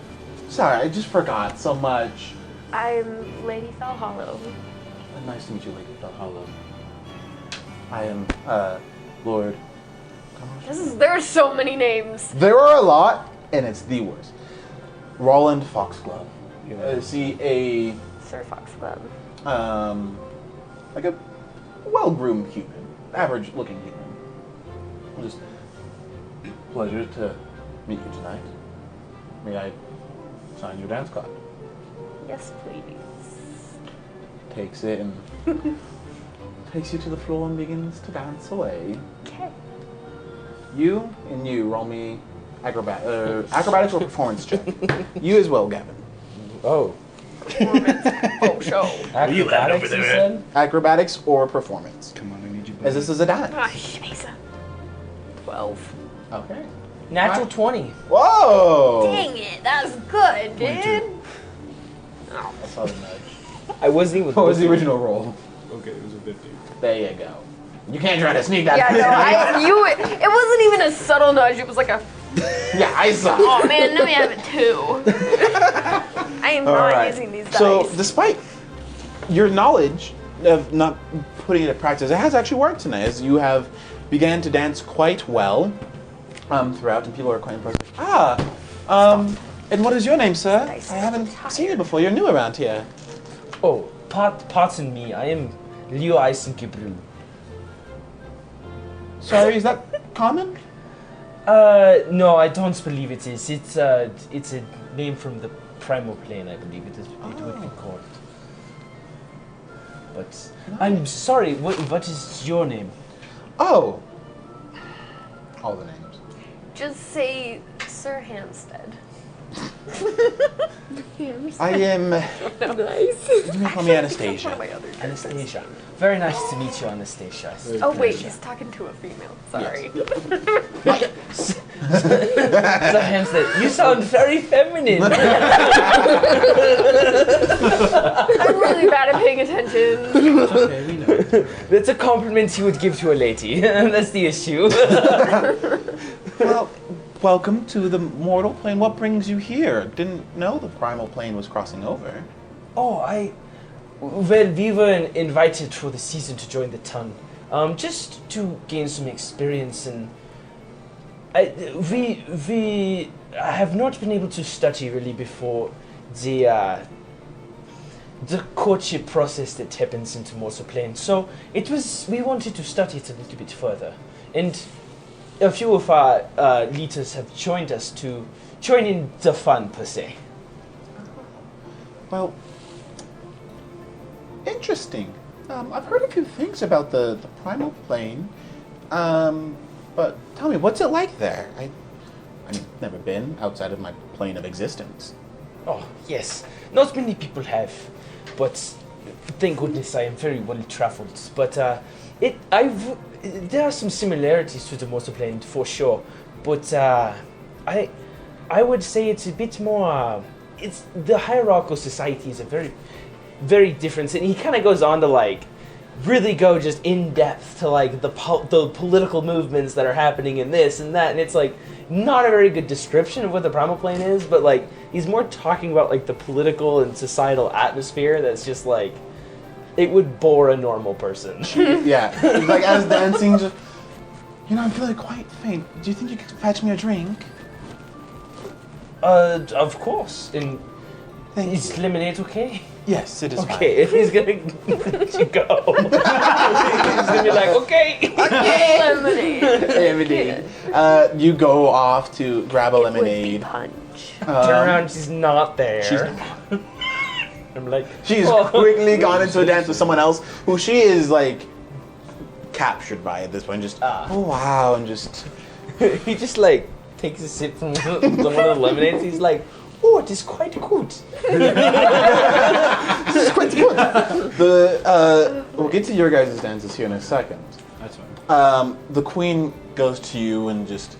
sorry, I just forgot so much. I'm Lady Fellhollow. Nice to meet you, Lady Fellhollow. I am, Lord. There are so many names. There are a lot, and it's the worst. Roland Foxglove. See a, Sir Foxglove. like a well-groomed human, average-looking human. Just pleasure to meet you tonight. May I sign your dance card? Yes, please. Takes it and takes you to the floor and begins to dance away. Okay. You and you roll me acrobatics or performance check. You as well, Gavin. Oh. Oh, show. Acrobatics, you said? Acrobatics or performance. Come on, I need you. As this is a dance. Ah, Shaniza. 12. Okay. Natural 20. Whoa! Dang it, that was good, dude. Oh. I saw the nudge. I wasn't even. What was the original roll? Okay, it was a 50. There you go. You can't try to sneak that. Yeah, no, it wasn't even a subtle nudge, it was like a, Yeah, I saw. oh man, let me have it too. I am not Alright. using these dice. So, despite your knowledge of not putting it in practice, it has actually worked tonight, as you have began to dance quite well throughout, and people are quite impressed. And what is your name, sir? Nice. I haven't seen you before. You're new around here. Oh, pardon me. I am Leo Eisengebrüll. Sorry, is that common? No, I don't believe it is. It's a name from the Primal plane, I believe it would be called. But I'm sorry. What is your name? Oh. All the names. Just say Sir Hampstead. I am. Nice. You may call me Anastasia. One of my other Anastasia. Very nice to meet you, Anastasia. Oh wait, he's talking to a female. Sorry. So Hampstead, you sound very feminine. I'm really bad at paying attention. Okay, we know. That's a compliment you would give to a lady. That's the issue. Well, welcome to the mortal plane. What brings you here? Didn't know the primal plane was crossing over. Oh, well, we were invited for the season to join the ton, just to gain some experience, and we have not been able to study really before the courtship process that happens into mortal plane. So we wanted to study it a little bit further, and a few of our leaders have joined us to join in the fun per se. Well, interesting. I've heard a few things about the primal plane, but tell me, what's it like there? I've never been outside of my plane of existence. Oh, yes. Not many people have, but thank goodness I am very well traveled. But there are some similarities to the mortal plane for sure. But I would say it's a bit more. It's the hierarchical society is a very, very different. And he kind of goes on to like really go just in depth to like the political movements that are happening in this and that, and it's like not a very good description of what the Primal Plane is, but like he's more talking about like the political and societal atmosphere that's just like it would bore a normal person. Yeah, like as dancing, just I'm feeling quite faint. Do you think you could fetch me a drink? Of course. And Thank is you. lemonade okay? Yes, it is Okay, if he's gonna let you go, he's gonna be like, okay. Lemonade. Lemonade. You go off to grab a It would be lemonade. punch. Turn around, she's not there. She's I'm like, She's oh. quickly gone into a dance with someone else who she is like captured by at this point. Just oh wow, and just He just like takes a sip from one of the lemonades. He's like, oh, it is quite good. this is quite good. We'll get to your guys' dances here in a second. That's fine. The queen goes to you and just,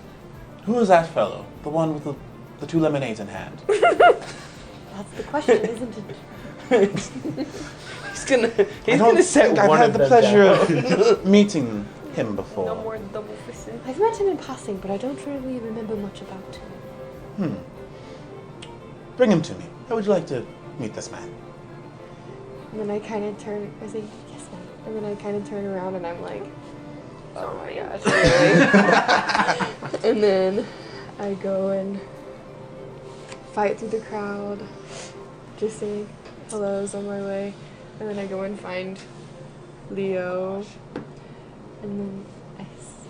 who is that fellow? The one with the 2 lemonades in hand. That's the question, isn't it? He's gonna I don't set think I've one had of the them pleasure down. of meeting him before. No more double fisting. I've met him in passing, but I don't really remember much about him. Bring him to me. How would you like to meet this man? And then I kind of turn, I say, yes, ma'am. And then I kind of turn around and I'm like, oh my gosh, really? And then I go and fight through the crowd, just saying hellos on my way. And then I go and find Leo. And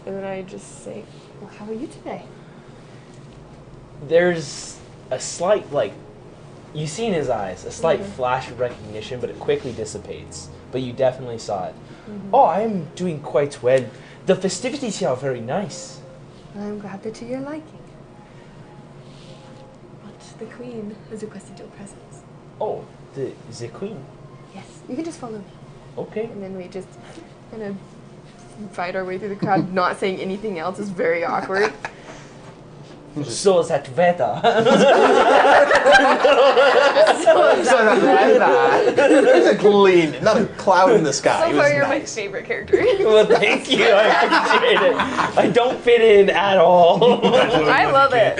then I just say, well, how are you today? There's a slight, like, you see in his eyes, a slight flash of recognition, but it quickly dissipates. But you definitely saw it. Oh, I'm doing quite well. The festivities here are very nice. I'm glad they're to your liking. But the queen has requested your presence. Oh, the queen. Yes, you can just follow me. Okay. And then we just kind of fight our way through the crowd, not saying anything else. Is very awkward. So is that weather. There's a gleam, not a cloud in the sky. So It was far, you're my nice. favorite character. Well, thank you. I appreciate it. I don't fit in at all. I love it.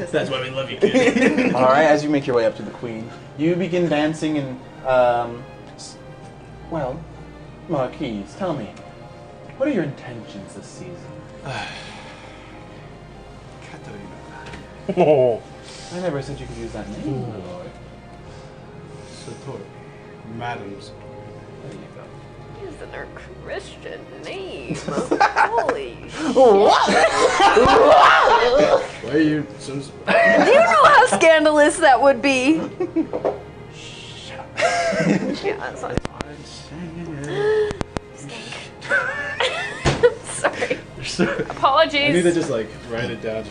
That's why we love you, kid. All right, as you make your way up to the queen, you begin dancing and, well, Marquis, tell me, what are your intentions this season? Oh. I never said you could use that name, my lord. Satori. Madam's. There you go. Using her Christian name. Holy shit. Why are you so... Do you know how scandalous that would be? Yeah, that's not. Sorry. Apologies. I need to just like write it down.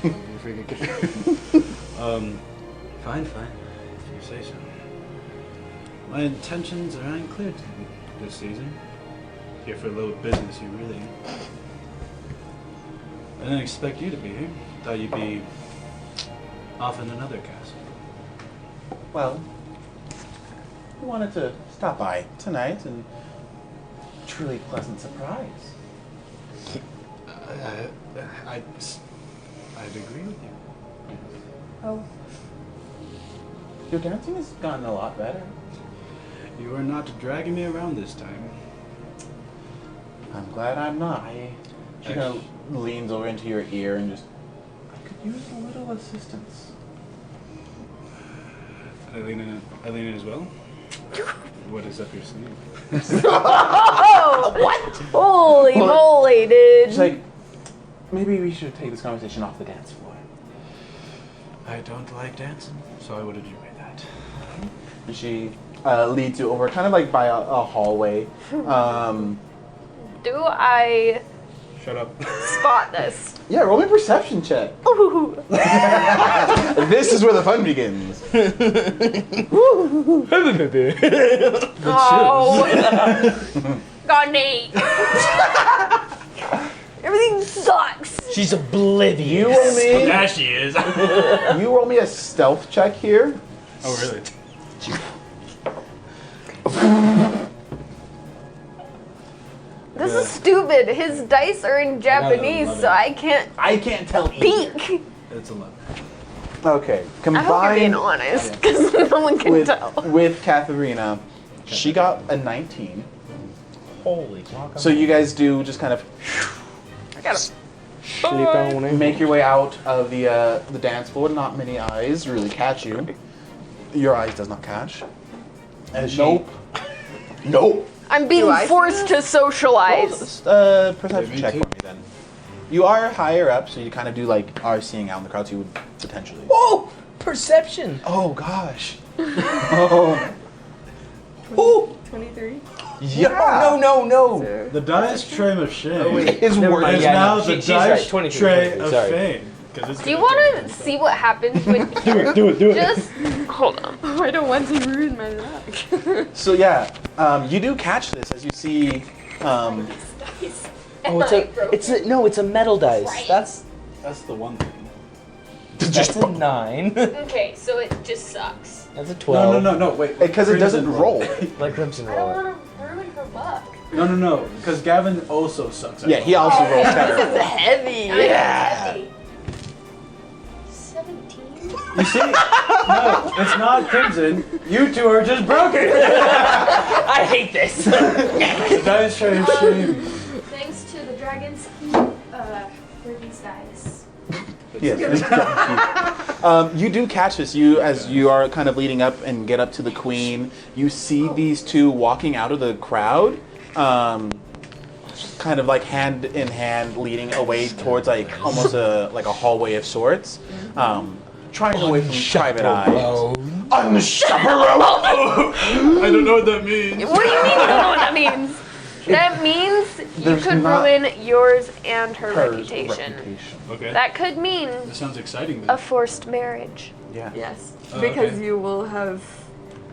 Fine. If you say so. My intentions are unclear this season. Here for a little business, you really. I didn't expect you to be here. Thought you'd be off in another castle. Well, we wanted to stop by tonight and truly pleasant surprise. I'd agree with you. Oh. Your dancing has gotten a lot better. You are not dragging me around this time. I'm glad I'm not. She kind of leans over into your ear and just, I could use a little assistance. I lean in as well. What is up your sleeve? Oh, what? Holy moly, dude. She's like, maybe we should take this conversation off the dance floor. I don't like dancing, so I would enjoy that. And she leads you over kind of like by a hallway. Do I Shut up. spot this? Yeah, roll me a perception check. Ooh. This is where the fun begins. Oh. Got an 8. Everything sucks. She's oblivious. You roll me. There she is. You roll me a stealth check here. Oh, really? This is stupid. His dice are in Japanese, 11. so I can't I can't tell either. speak. It's 11. Okay. I hope you're being Combined honest, because no one can tell. with Katharina, she got a 19. Holy. So you guys do just kind of I gotta Sleep on it. make your way out of the dance floor. Not many eyes really catch you. Your eyes does not catch. As Nope. Nope. I'm being Do I see forced to socialize. Perception Me check too. for me then. You are higher up, so you kind of do like are seeing out in the crowd, so you would potentially. Whoa! Perception. Oh gosh. Oh. Ooh. 23. Yeah. No. So, The dice tray of shame Oh, wait. Is Never worse. mind. is Yeah, now no, the she's dice right. 23, tray 23, of sorry. fame. 'Cause it's Do you gonna want take to some see what happens when you Do it. just hold on? oh, I don't want to ruin my luck. So yeah, you do catch this as you see. Oh, it's a metal dice. Right. That's That's the one thing. that's a 9. Okay, so it just sucks. That's a 12. No, wait. Because it doesn't roll. Let Crimson I don't roll it. want to ruin her luck. No, because Gavin also sucks. at Yeah, he rolling. also rolls terrible. Heavy. Yeah. 17. You see? No, it's not Crimson. You two are just broken. I hate this. The dice tray of shame. Thanks to the dragons, for these guys. Yes. You do catch this. As you are kind of leading up and get up to the queen, you see these two walking out of the crowd, kind of like hand in hand, leading away towards like almost a hallway of sorts, trying away from private eyes. Unchaperoned. I don't know what that means. What do you mean you don't know what that means? That means you There's could not- ruin yours and her Hers reputation. Okay. That could mean That sounds exciting a then. forced marriage. Yeah. Yes, Oh, because okay. you will have,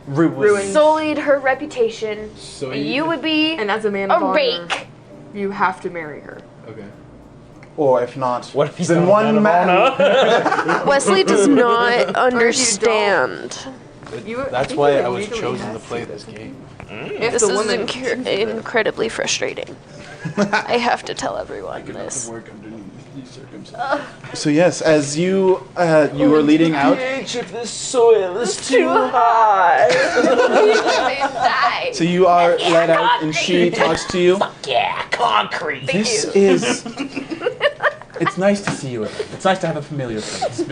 Ruined. Sullied her reputation. So You would be and as a man a of honor, rake. you have to marry her. Okay. Or if not, What if he's then not a one man of man. Wesley does not understand. That's think why you I was legally chosen have to play this game. If This the is woman chooses it. incredibly frustrating. I have to tell everyone this. Work underneath these circumstances. So yes, as you are leading out, pH of the soil is too high. so you are led out, and she talks to you. Yeah, concrete. This is. It's nice to see you again. It's nice to have a familiar face.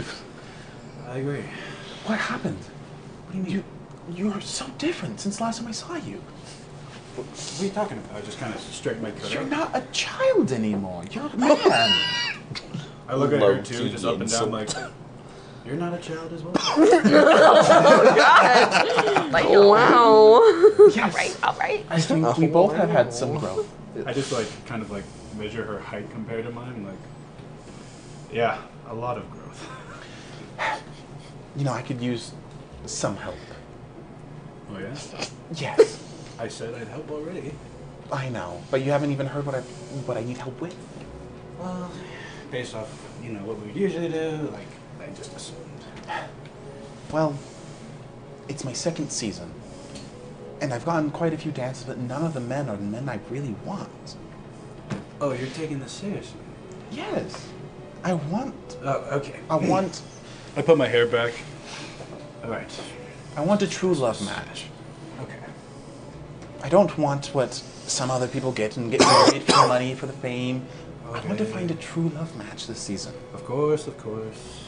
I agree. What happened? What do you mean? You're so different since last time I saw you. What are you talking about? I just kind of straighten my cut You're out. not a child anymore. You're a man. I look at her too, Low-key just up and down, like, insult. you're not a child as well. Wow. Yes. All right. I think we both have had some growth. I just kind of measure her height compared to mine. Like, yeah, a lot of growth. You know, I could use some help. Oh yeah. Yes. I said I'd help already. I know, but you haven't even heard what I need help with. Well, based off what we'd usually do, like I just assumed. Well, it's my second season, and I've gotten quite a few dances, but none of the men are the men I really want. Oh, you're taking this seriously? Yes, I want. Oh, okay. I want. I put my hair back. All right. I want a true love match. Okay. I don't want what some other people get and get married for the money, for the fame. I want to Okay. find a true love match this season. Of course, of course.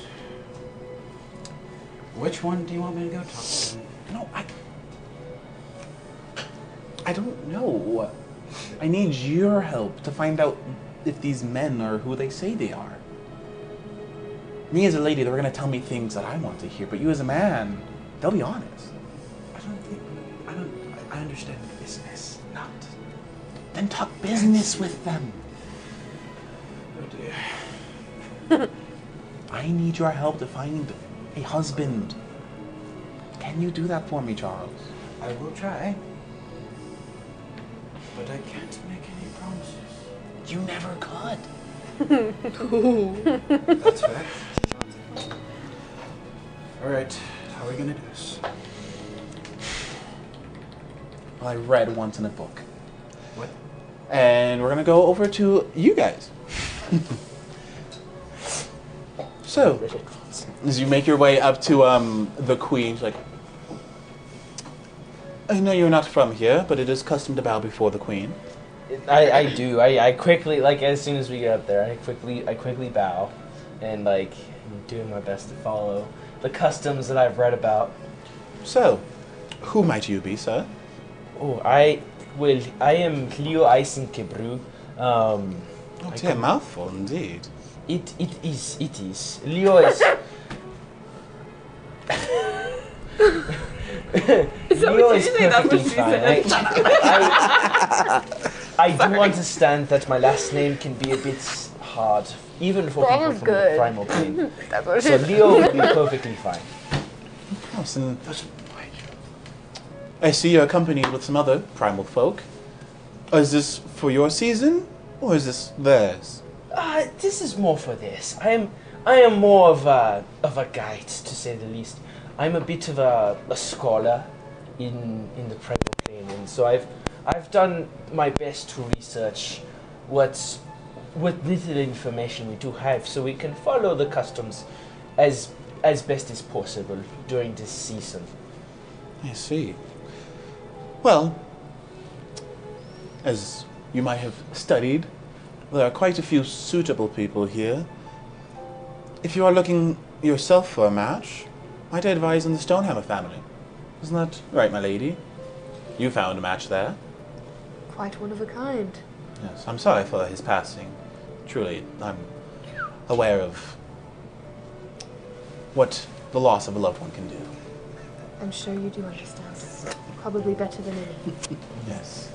Which one do you want me to go talk to? No, I don't know. I need your help to find out if these men are who they say they are. Me as a lady, they're gonna tell me things that I want to hear, but you as a man, they'll be honest. I understand business. Not. Then talk business with them. Oh dear. I need your help to find a husband. Can you do that for me, Charles? I will try. But I can't make any promises. You never could. That's fair. Alright, how are we gonna do this? Well, I read once in a book. What? And we're gonna go over to you guys. So, as you make your way up to the queen, she's like, I know you're not from here, but it is custom to bow before the queen. I do. I quickly, like, as soon as we get up there, I quickly bow, and like, I'm doing my best to follow the customs that I've read about. So, who might you be, sir? Oh, I am Leo Eisengebrüll. It's a mouthful, indeed. It is. Leo is. Leo is perfectly fine. I do understand that my last name can be a bit hard, even for people from the Primal plane. So Leo will be perfectly fine. Awesome. I see you're accompanied with some other primal folk. Is this for your season, or is this theirs? This is more for this. I am more of a guide, to say the least. I'm a bit of a scholar in the Primal plane, and so I've done my best to research what little information we do have, so we can follow the customs as best as possible during this season. I see. Well, as you might have studied, there are quite a few suitable people here. If you are looking yourself for a match, might I advise on the Stonehammer family? Isn't that right, my lady? You found a match there. Quite one of a kind. Yes, I'm sorry for his passing. Truly, I'm aware of what the loss of a loved one can do. I'm sure you do understand. Probably better than any. Yes.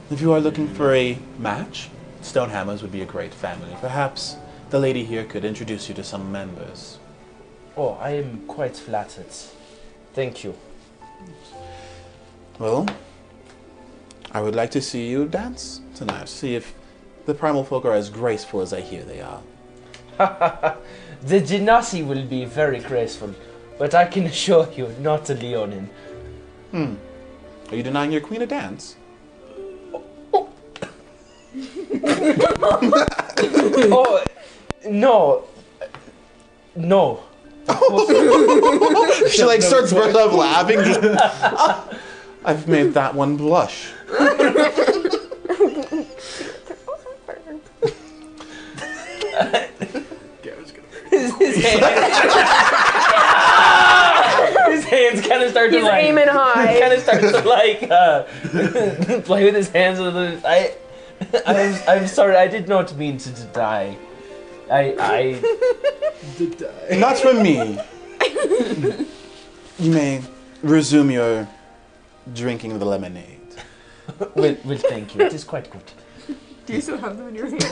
If you are looking for a match, Stonehammers would be a great family. Perhaps the lady here could introduce you to some members. Oh, I am quite flattered. Thank you. Well, I would like to see you dance tonight. See if the primal folk are as graceful as I hear they are. The genasi will be very graceful, but I can assure you, not a Leonin. Are you denying your queen a dance? Oh, no. No. She like starts burst out laughing. I've made that one blush. His hands kind of start to He's like aiming high. kind of starts to like play with his hands. I'm sorry. I did not mean to die. Not from me. You may resume your drinking of the lemonade. Well, thank you. It is quite good. Do you still have them in your hand? No.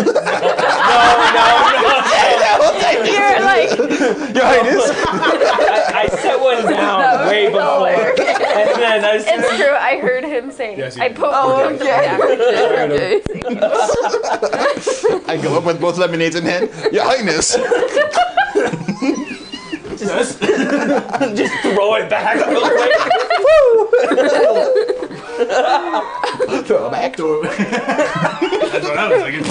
You're like, Your Highness. I set one down way before, and then it's true. I heard him say, Yes, you I did. put one down. I go up with both lemonades in hand. Your Highness. just throw it back real quick. Throw it back. That's what I was thinking.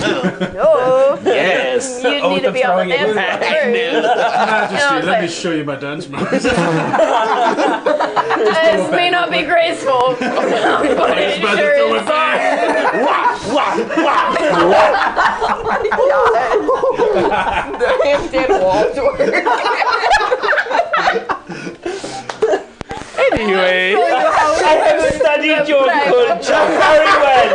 No. Yes. You need to be on the dance floor first. Majesty, No, let me but- show you my dance moves. This may not be graceful, but it about to sure throw is it back. The handstand Waldorf. Anyway, I have studied your culture very well.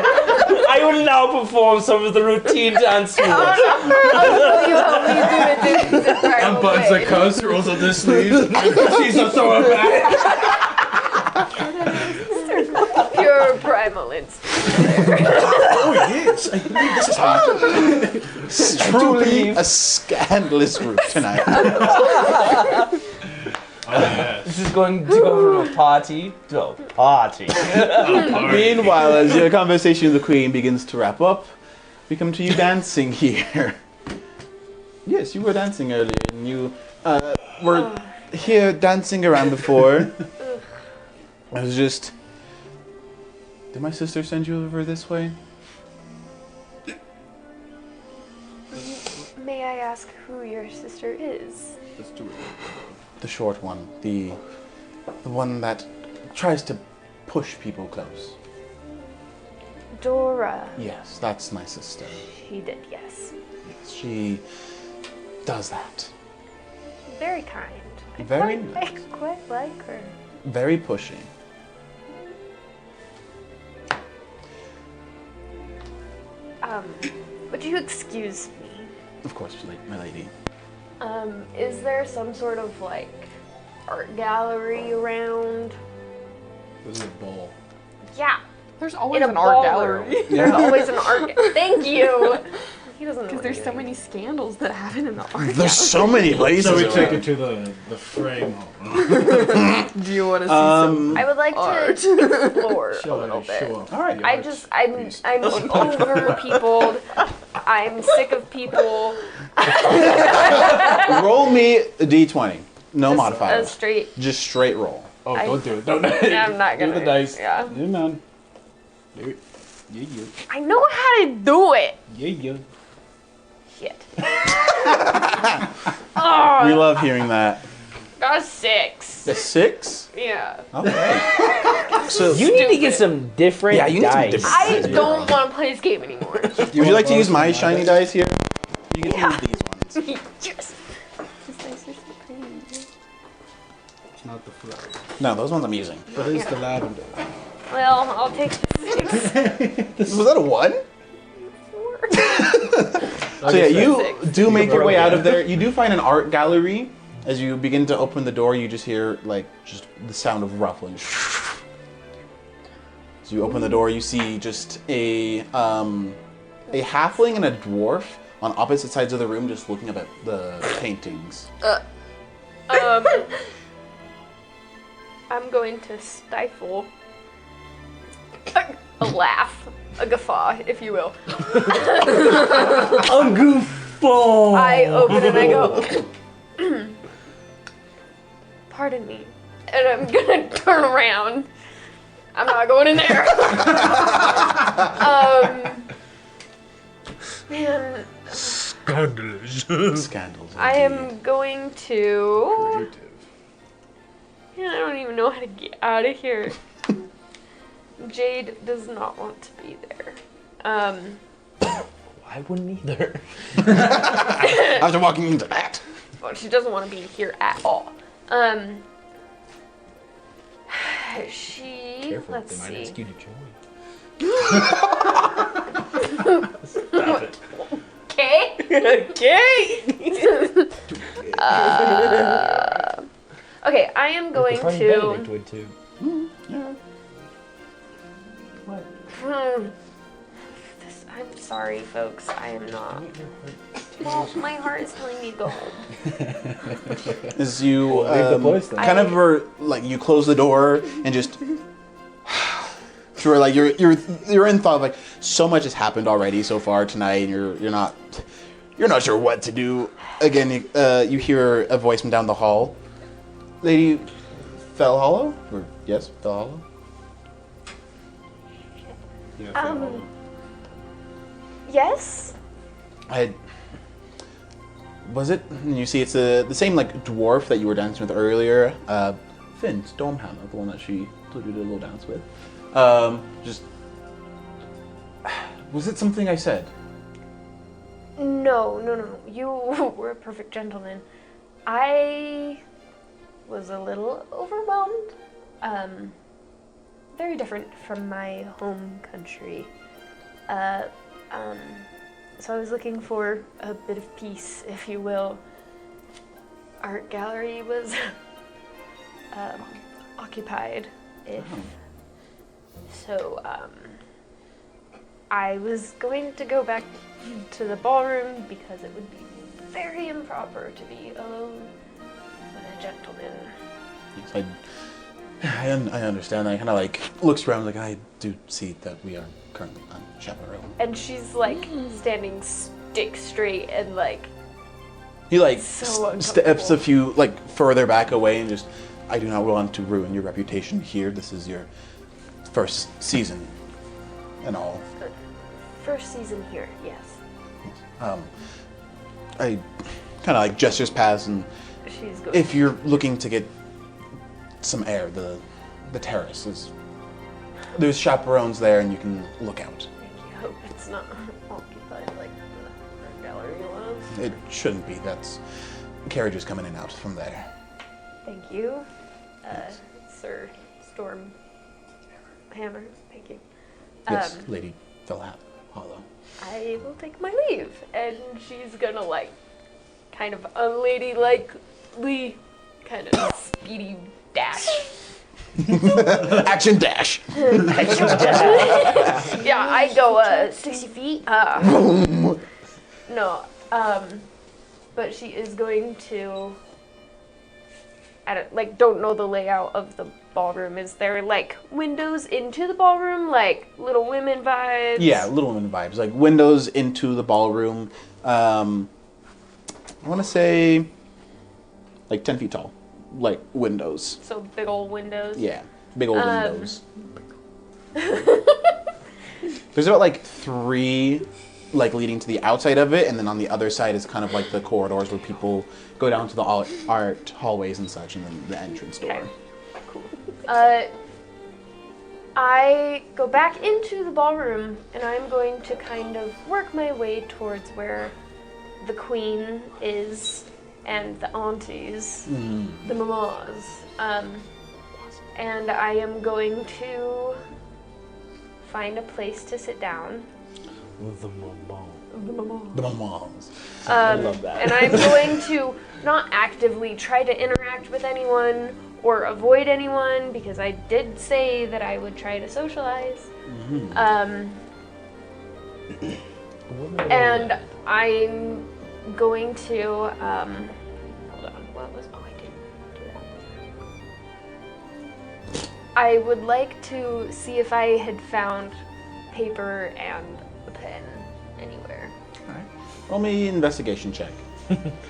I will now perform some of the routine dance moves. I'll show you how we do it in the primal Unbuttons the way. coats, rolls up the sleeves, sees them throw it back. Pure primal instinct. Oh yes, I believe this is how you do it. It's truly a scandalous group tonight. Oh yes. This is going to go from a party to a party. Meanwhile, as your conversation with the queen begins to wrap up, we come to you dancing here. Yes, you were dancing earlier, and you were here dancing around before. I was just... Did my sister send you over this way? May I ask who your sister is? Let's do it. The short one. The one that tries to push people close. Dora. Yes, that's my sister. She did, yes. She does that. Very kind. Very I nice. quite like her. Very pushy. Would you excuse me? Of course, my lady. Is there some sort of like art gallery around? This is a ball. Yeah. There's always In a an art ballroom. gallery. There's always an art. Thank you. He doesn't know. Because what there's he's so doing. many scandals that happen in the art gallery. There's so many places. So we take around. it to the frame. Do you want to see some? I would like Art. to explore a little bit. Show off All right. the I art just, piece. I'm over peopled. I'm sick of people. Roll me a d20. No A modifiers. straight. Just straight roll. Oh, I- don't do it. Don't. Yeah, I'm not gonna. Do the dice. Yeah. Do it, man. Do it. Yeah, yeah. I know how to do it. Yeah, yeah. Shit. Oh, We love hearing that. got a 6. A 6? Yeah. Okay. So, You need to get some different Yeah, you need some dice. different- I don't want to play this game anymore. would you like to use my shiny dice here? You get to Yeah. use these ones. Yes. These dice are so pretty. It's not the flower. No, those ones I'm using. But it's the lavender. Well, I'll take the 6. Was that a 1? 4. So yeah, you 6. do make your way out of there. You do find an art gallery. As you begin to open the door, you just hear like just the sound of ruffling. So you open the door, you see just a halfling and a dwarf on opposite sides of the room, just looking up at the paintings. I'm going to stifle a laugh, a guffaw, if you will. A goofball. I open and I go, pardon me. And I'm gonna turn around. I'm not going in there. Man, Scandals. I indeed. am going to. Man, I don't even know how to get out of here. Jade does not want to be there. I wouldn't either. After walking into that. Well, she doesn't want to be here at all. She. Careful, Let's they might see. ask you to join. Stop it. Okay. Okay. Okay, I am going The funny to. Benedict would too. What? I'm sorry, folks. I am not. Well, my heart is telling me to go home. As you leave the place then. kind of were like you close the door and just you're like you're in thought of like so much has happened already so far tonight and you're not sure what to do. Again, you hear a voice from down the hall. Lady Fellhollow? Or yes, Fellhollow? Yeah, Yes? Was it? And you see, it's the same like dwarf that you were dancing with earlier, Finn Stonehammer, the one that she told you to do a little dance with. Just was it something I said? No. You were a perfect gentleman. I was a little overwhelmed. Very different from my home country. So I was looking for a bit of peace, if you will. Art gallery was occupied. So I was going to go back to the ballroom because it would be very improper to be alone with a gentleman. Yes, I understand. I kind of like looks around like I do see that we are currently unchaperoned. And she's like standing stick straight and like He like So steps a few like further back away and just, I do not want to ruin your reputation here. This is your first season and all. first season here, yes. I kind of like gestures past, and She's going. if you're looking to get some air, the terrace is. There's chaperones there, and you can look out. Thank you. Hope it's not occupied like the gallery was. It shouldn't be. That's carriages coming in and out from there. Thank you, Sir Stormhammer. Thank you. Yes, Lady Fellhollow. I will take my leave, and she's gonna like, kind of unladylikely, kind of speedy dash. Action dash. Yeah, I go 60 feet. No, but she is going to. Don't know the layout of the ballroom. Is there like windows into the ballroom, like Little Women vibes? Yeah, Little Women vibes, like windows into the ballroom. I want to say like 10 feet tall, like windows. So big old windows. Yeah, big old windows. There's about like 3 like leading to the outside of it, and then on the other side is kind of like the corridors where people go down to the art hallways and such, and then the entrance door. Okay. Cool. I go back into the ballroom, and I'm going to kind of work my way towards where the queen is and the aunties, the mamas. And I am going to find a place to sit down. The mama. The mamas. I love that. And I'm going to not actively try to interact with anyone or avoid anyone, because I did say that I would try to socialize. And I'm going to, hold on, what was, I didn't do that. I would like to see if I had found paper and a pen anywhere. Alright. Roll me investigation check.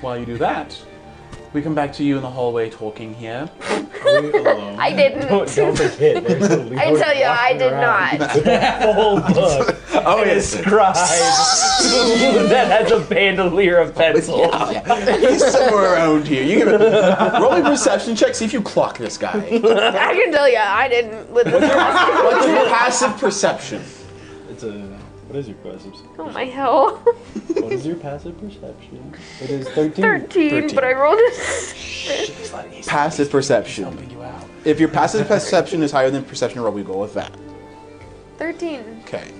While you do that, we come back to you in the hallway talking here. Are we alone? I didn't. Don't forget, there's a Leo I tell you, I did not. The whole book. Oh, It is scribed that has a bandolier of pencils. Yeah. He's somewhere around here. You give it. Roll me perception check, see if you clock this guy. I can tell you, I didn't with the What's your passive perception? It's a. What is your passive? Oh my hell. What is your passive perception? It is 13. 13, but I rolled a Passive perception. Helping you out. If your passive perception is higher than perception roll, we go with that. 13. Okay.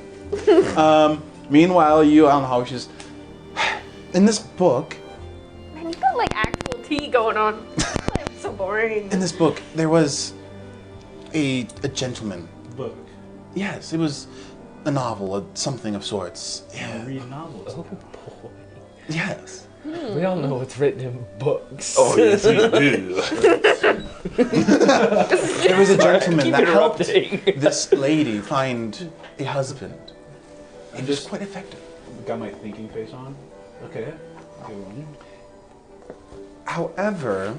Meanwhile, you on the hall, she's in this book. Man, you got like actual tea going on. It's so boring. In this book, there was a gentleman. Book. Yes, it was a novel, something of sorts. I Yeah. read novels. Oh boy. Yes. We all know what's written in books. Oh yes, we do. There was a gentleman Keep that helped interrupting. this lady find a husband. It was quite effective. Got my thinking face on. Okay. Go on. However,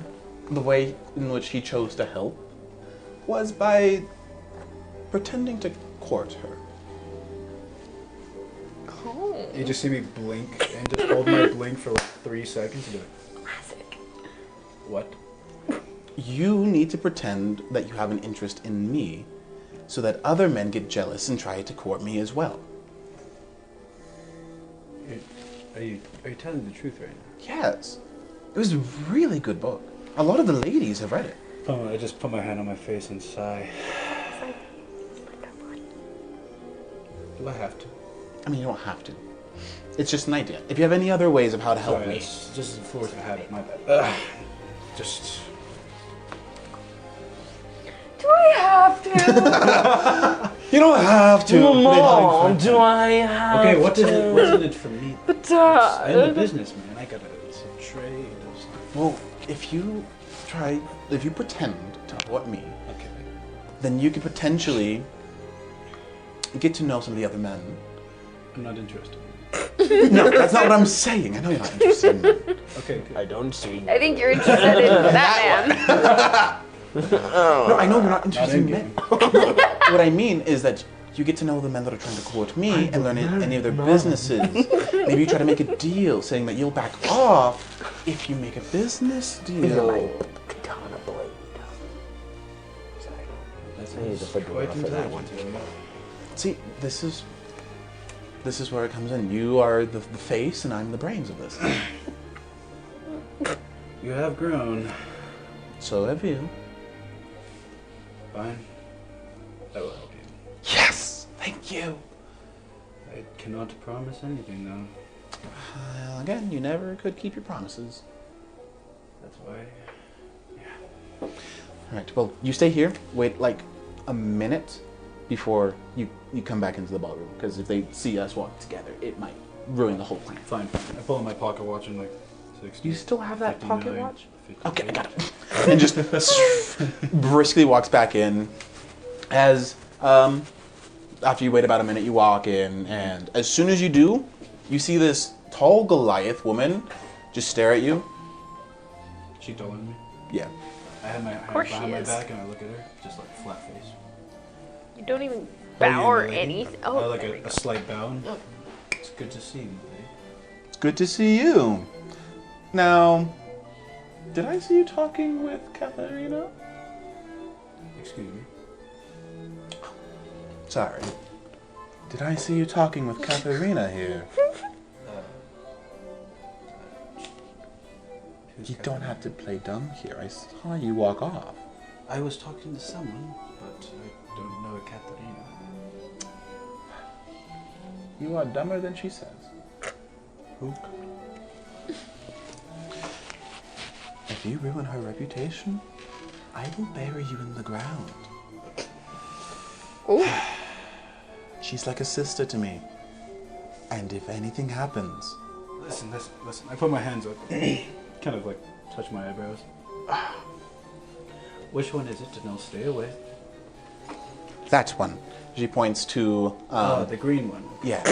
the way in which he chose to help was by pretending to court her. You just see me blink and just hold my blink for like 3 seconds and be like, Classic. what? You need to pretend that you have an interest in me so that other men get jealous and try to court me as well. Are you telling the truth right now? Yes. It was a really good book. A lot of the ladies have read it. I just put my hand on my face and sigh. Do I have to? I mean, you don't have to. It's just an idea. If you have any other ways of how to help Sorry, me. it's just a force of habit. My bad. Just. Do I have to? You don't have to. Mom, do I have Okay, what's in to? it for me? Dad. I'm a businessman. I gotta trade. Well, if you pretend to court me, Okay. then you could potentially get to know some of the other men. I'm not interested. No, that's not what I'm saying. I know you're not interested in that. Okay. I don't see. I think you're interested in that man. No, I know you're not interested in in men. What I mean is that you get to know the men that are trying to court me and learn any of their businesses. Maybe you try to make a deal saying that you'll back off if you make a business deal. Katana blade. That's I need to put quite for that one. intelligent. See, this is where it comes in. You are the face and I'm the brains of this. You have grown. So have you. Fine. I will help you. Yes! Thank you! I cannot promise anything, though. Well, again, you never could keep your promises. That's why. Alright, well, you stay here. Wait like a minute before you come back into the ballroom. Because if they see us walk together, it might ruin the whole plan. Fine. I pull out my pocket watch and like 60. You still have that pocket 59, watch? 58. Okay, I got it. And just briskly walks back in. As after you wait about a minute, you walk in, and as soon as you do, you see this tall Goliath woman just stare at you. She taller than me. Yeah. I have my hands course behind she my is. back and I look at her, just like flat face. You don't even bow or anything. Oh, like there we a go. slight bow. It's good to see you, babe. It's good to see you. Now, did I see you talking with Katharina? Excuse me. Sorry. Did I see you talking with Katharina here? You don't have to play dumb here. I saw you walk off. I was talking to someone, but I don't know Katharina. You are dumber than she says. Who? If you ruin her reputation, I will bury you in the ground. Ooh. She's like a sister to me. And if anything happens, Listen. I put my hands up, kind of like touch my eyebrows. Which one is it? No, stay away. that one. She points to, The green one. yeah.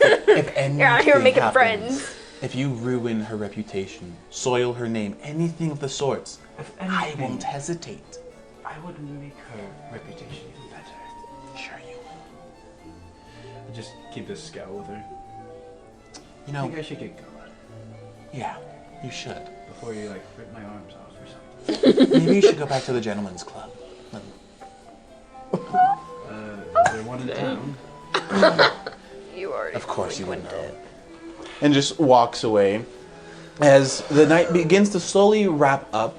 If anything You're out here making happens, friends. if you ruin her reputation, soil her name, anything of the sorts, If I anything, won't hesitate. I would make her reputation even better. Sure you will. I just keep this scowl with her. You I know, think I should get going yeah, you should. before you like rip my arms off or something. Maybe you should go back to the gentleman's club. Is there one in town? You already. Of course you would know. And just walks away. As the night begins to slowly wrap up,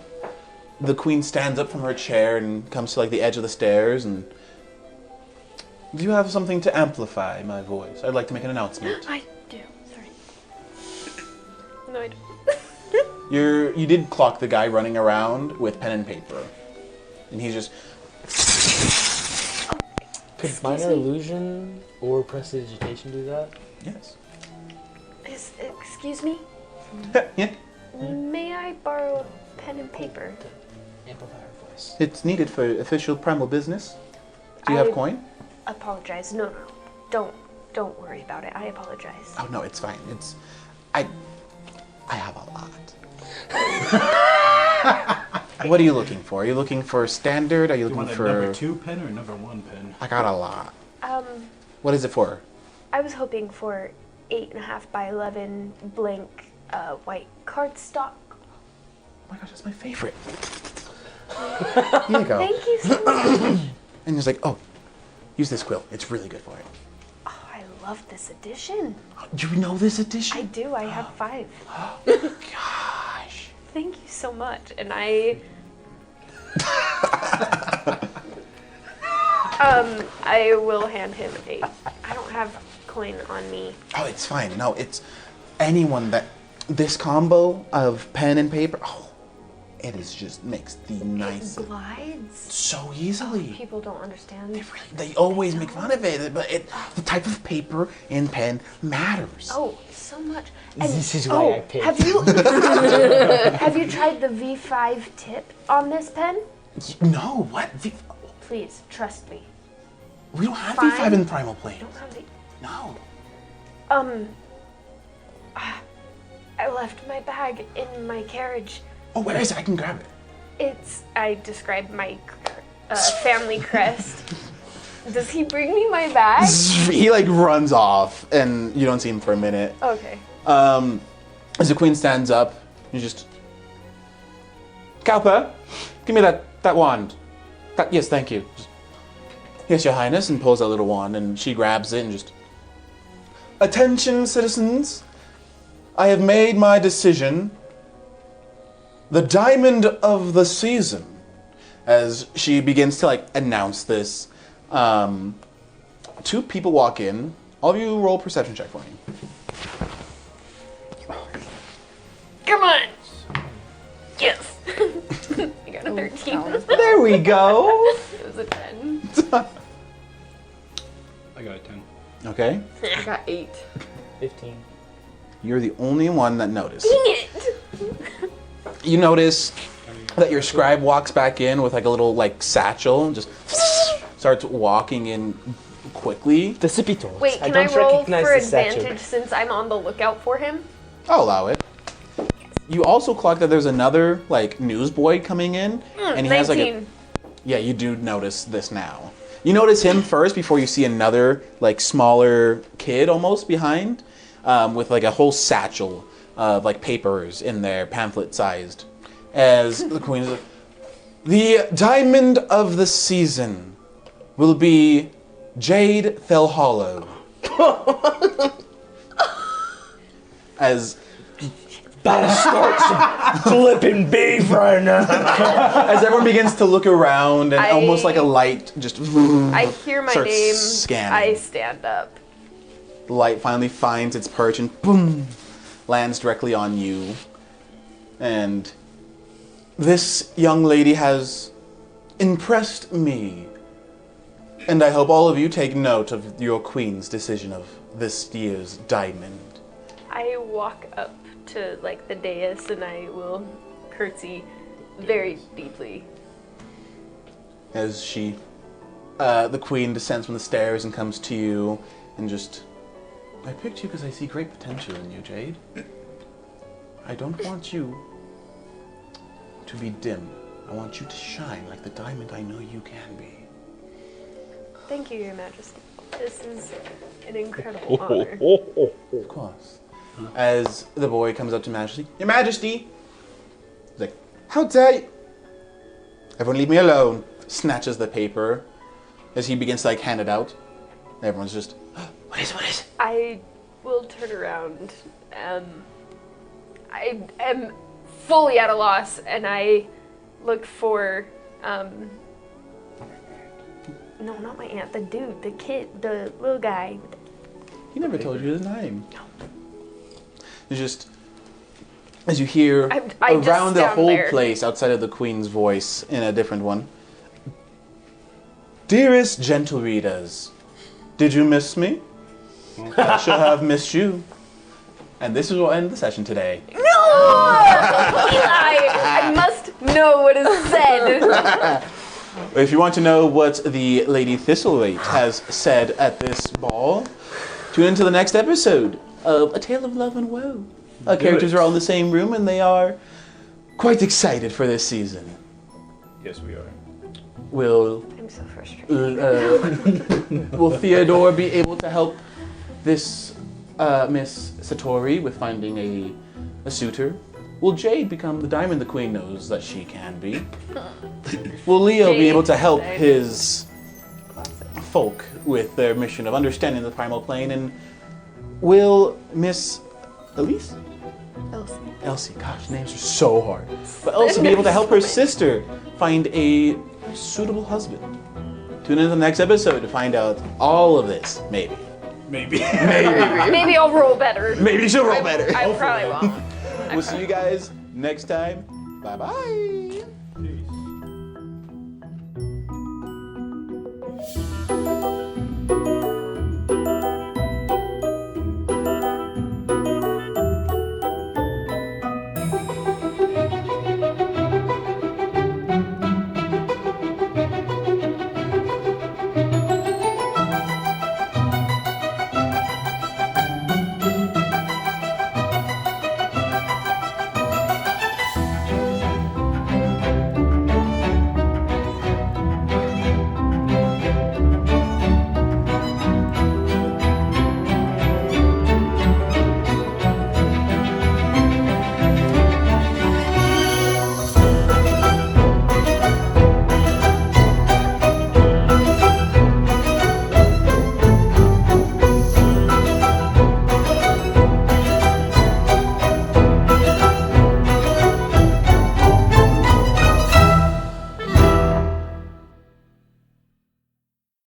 the queen stands up from her chair and comes to like the edge of the stairs and... Do you have something to amplify my voice? I'd like to make an announcement. I do. Sorry. No, I don't. You did clock the guy running around with pen and paper. And he's just... Could minor illusion or prestidigitation do that? Yes. Excuse me? Yeah. May I borrow a pen and paper? Amplify her voice. It's needed for official Primal business. Do you have I- coin? Apologize. No. Don't worry about it. I apologize. Oh no, it's fine. I have a lot. What are you looking for? Are you looking for standard? Are you Do you looking want a for... number 2 pen or number 1 pen? I got a lot. Um, What is it for? I was hoping for 8.5 by 11 blank white cardstock. Oh my gosh, that's my favorite. Here you go. Thank you so much. And he's like, oh, use this quill. It's really good for it. Oh, I love this edition. Do you know this edition? I do. I have 5. Gosh. Thank you so much. And I I will hand him a. I don't have coin on me. Oh, it's fine. No, it's anyone that... This combo of pen and paper, oh, it is just makes the nice... It glides. So easily. People don't understand. They always make fun of it, but the type of paper and pen matters. Oh, so much. And, This is why I picked. Have you have you tried the V5 tip on this pen? No, what? Please trust me. We don't have Fine. V5 in Primal I Plane. don't have the. No. I left my bag in my carriage. Oh, where is it? I can grab it. I described my family crest. Does he bring me my bag? He like runs off, and you don't see him for a minute. Okay. As the queen stands up, you just, Cowper, give me that wand. Yes, thank you. Just, yes, Your Highness, and pulls a little wand, and she grabs it and just, attention, citizens. I have made my decision. The diamond of the season. As she begins to like announce this, two people walk in. All of you roll a perception check for me. Come on. Yes. I got a 13. There we go. It was a 10. I got a 10. Okay. I got 8. 15. You're the only one that noticed. Dang it. You notice that your scribe walks back in with like a little like satchel and just starts walking in quickly. Decipitor. Wait, can I roll for advantage since I'm on the lookout for him? I'll allow it. You also clock that there's another like newsboy coming in, and he has like a. Yeah, you do notice this now. You notice him first before you see another like smaller kid almost behind, with like a whole satchel of like papers in there, pamphlet sized. As the queen is like, the diamond of the season will be Jade Fellhollow. As About to start some flipping beef right now. as everyone begins to look around and almost like a light just I hear my starts name. scanning. I stand up. The light finally finds its perch and boom, lands directly on you. And this young lady has impressed me. And I hope all of you take note of your queen's decision of this year's diamond. I walk up to like the dais and I will curtsy very deeply. As she, the queen descends from the stairs and comes to you and just, I picked you because I see great potential in you, Jade. I don't want you to be dim. I want you to shine like the diamond I know you can be. Thank you, Your Majesty. This is an incredible honor. Of course. As the boy comes up to Majesty, Your Majesty! He's like, how dare you? Everyone leave me alone. Snatches the paper as he begins to like hand it out. Everyone's just, what is it? I will turn around. I am fully at a loss and I look for, no, not my aunt, the dude, the kid, the little guy. He never told you his name. No. It's just, as you hear I just around the stand whole there. place outside of the queen's voice in a different one. Dearest Gentle Readers, did you miss me? I shall have missed you. And this will end the session today. No! Eli! I must know what is said. If you want to know what the Lady Thistleweight has said at this ball, tune into the next episode of A Tale of Love and Woe. Our characters are all in the same room and they are quite excited for this season. Yes, we are. Will I'm so frustrated. will Theodore be able to help this Miss Satori with finding a suitor? Will Jade become the diamond the queen knows that she can be? Will Leo be able to help his folk with their mission of understanding the primal plane? And will Miss Elise? Elsie, gosh, names are so hard. But Elsie be able to help her sister find a suitable husband? Tune in to the next episode to find out all of this, maybe. Maybe. Maybe I'll roll better. Maybe she'll roll better. I probably won't. We'll see you guys next time. Bye-bye.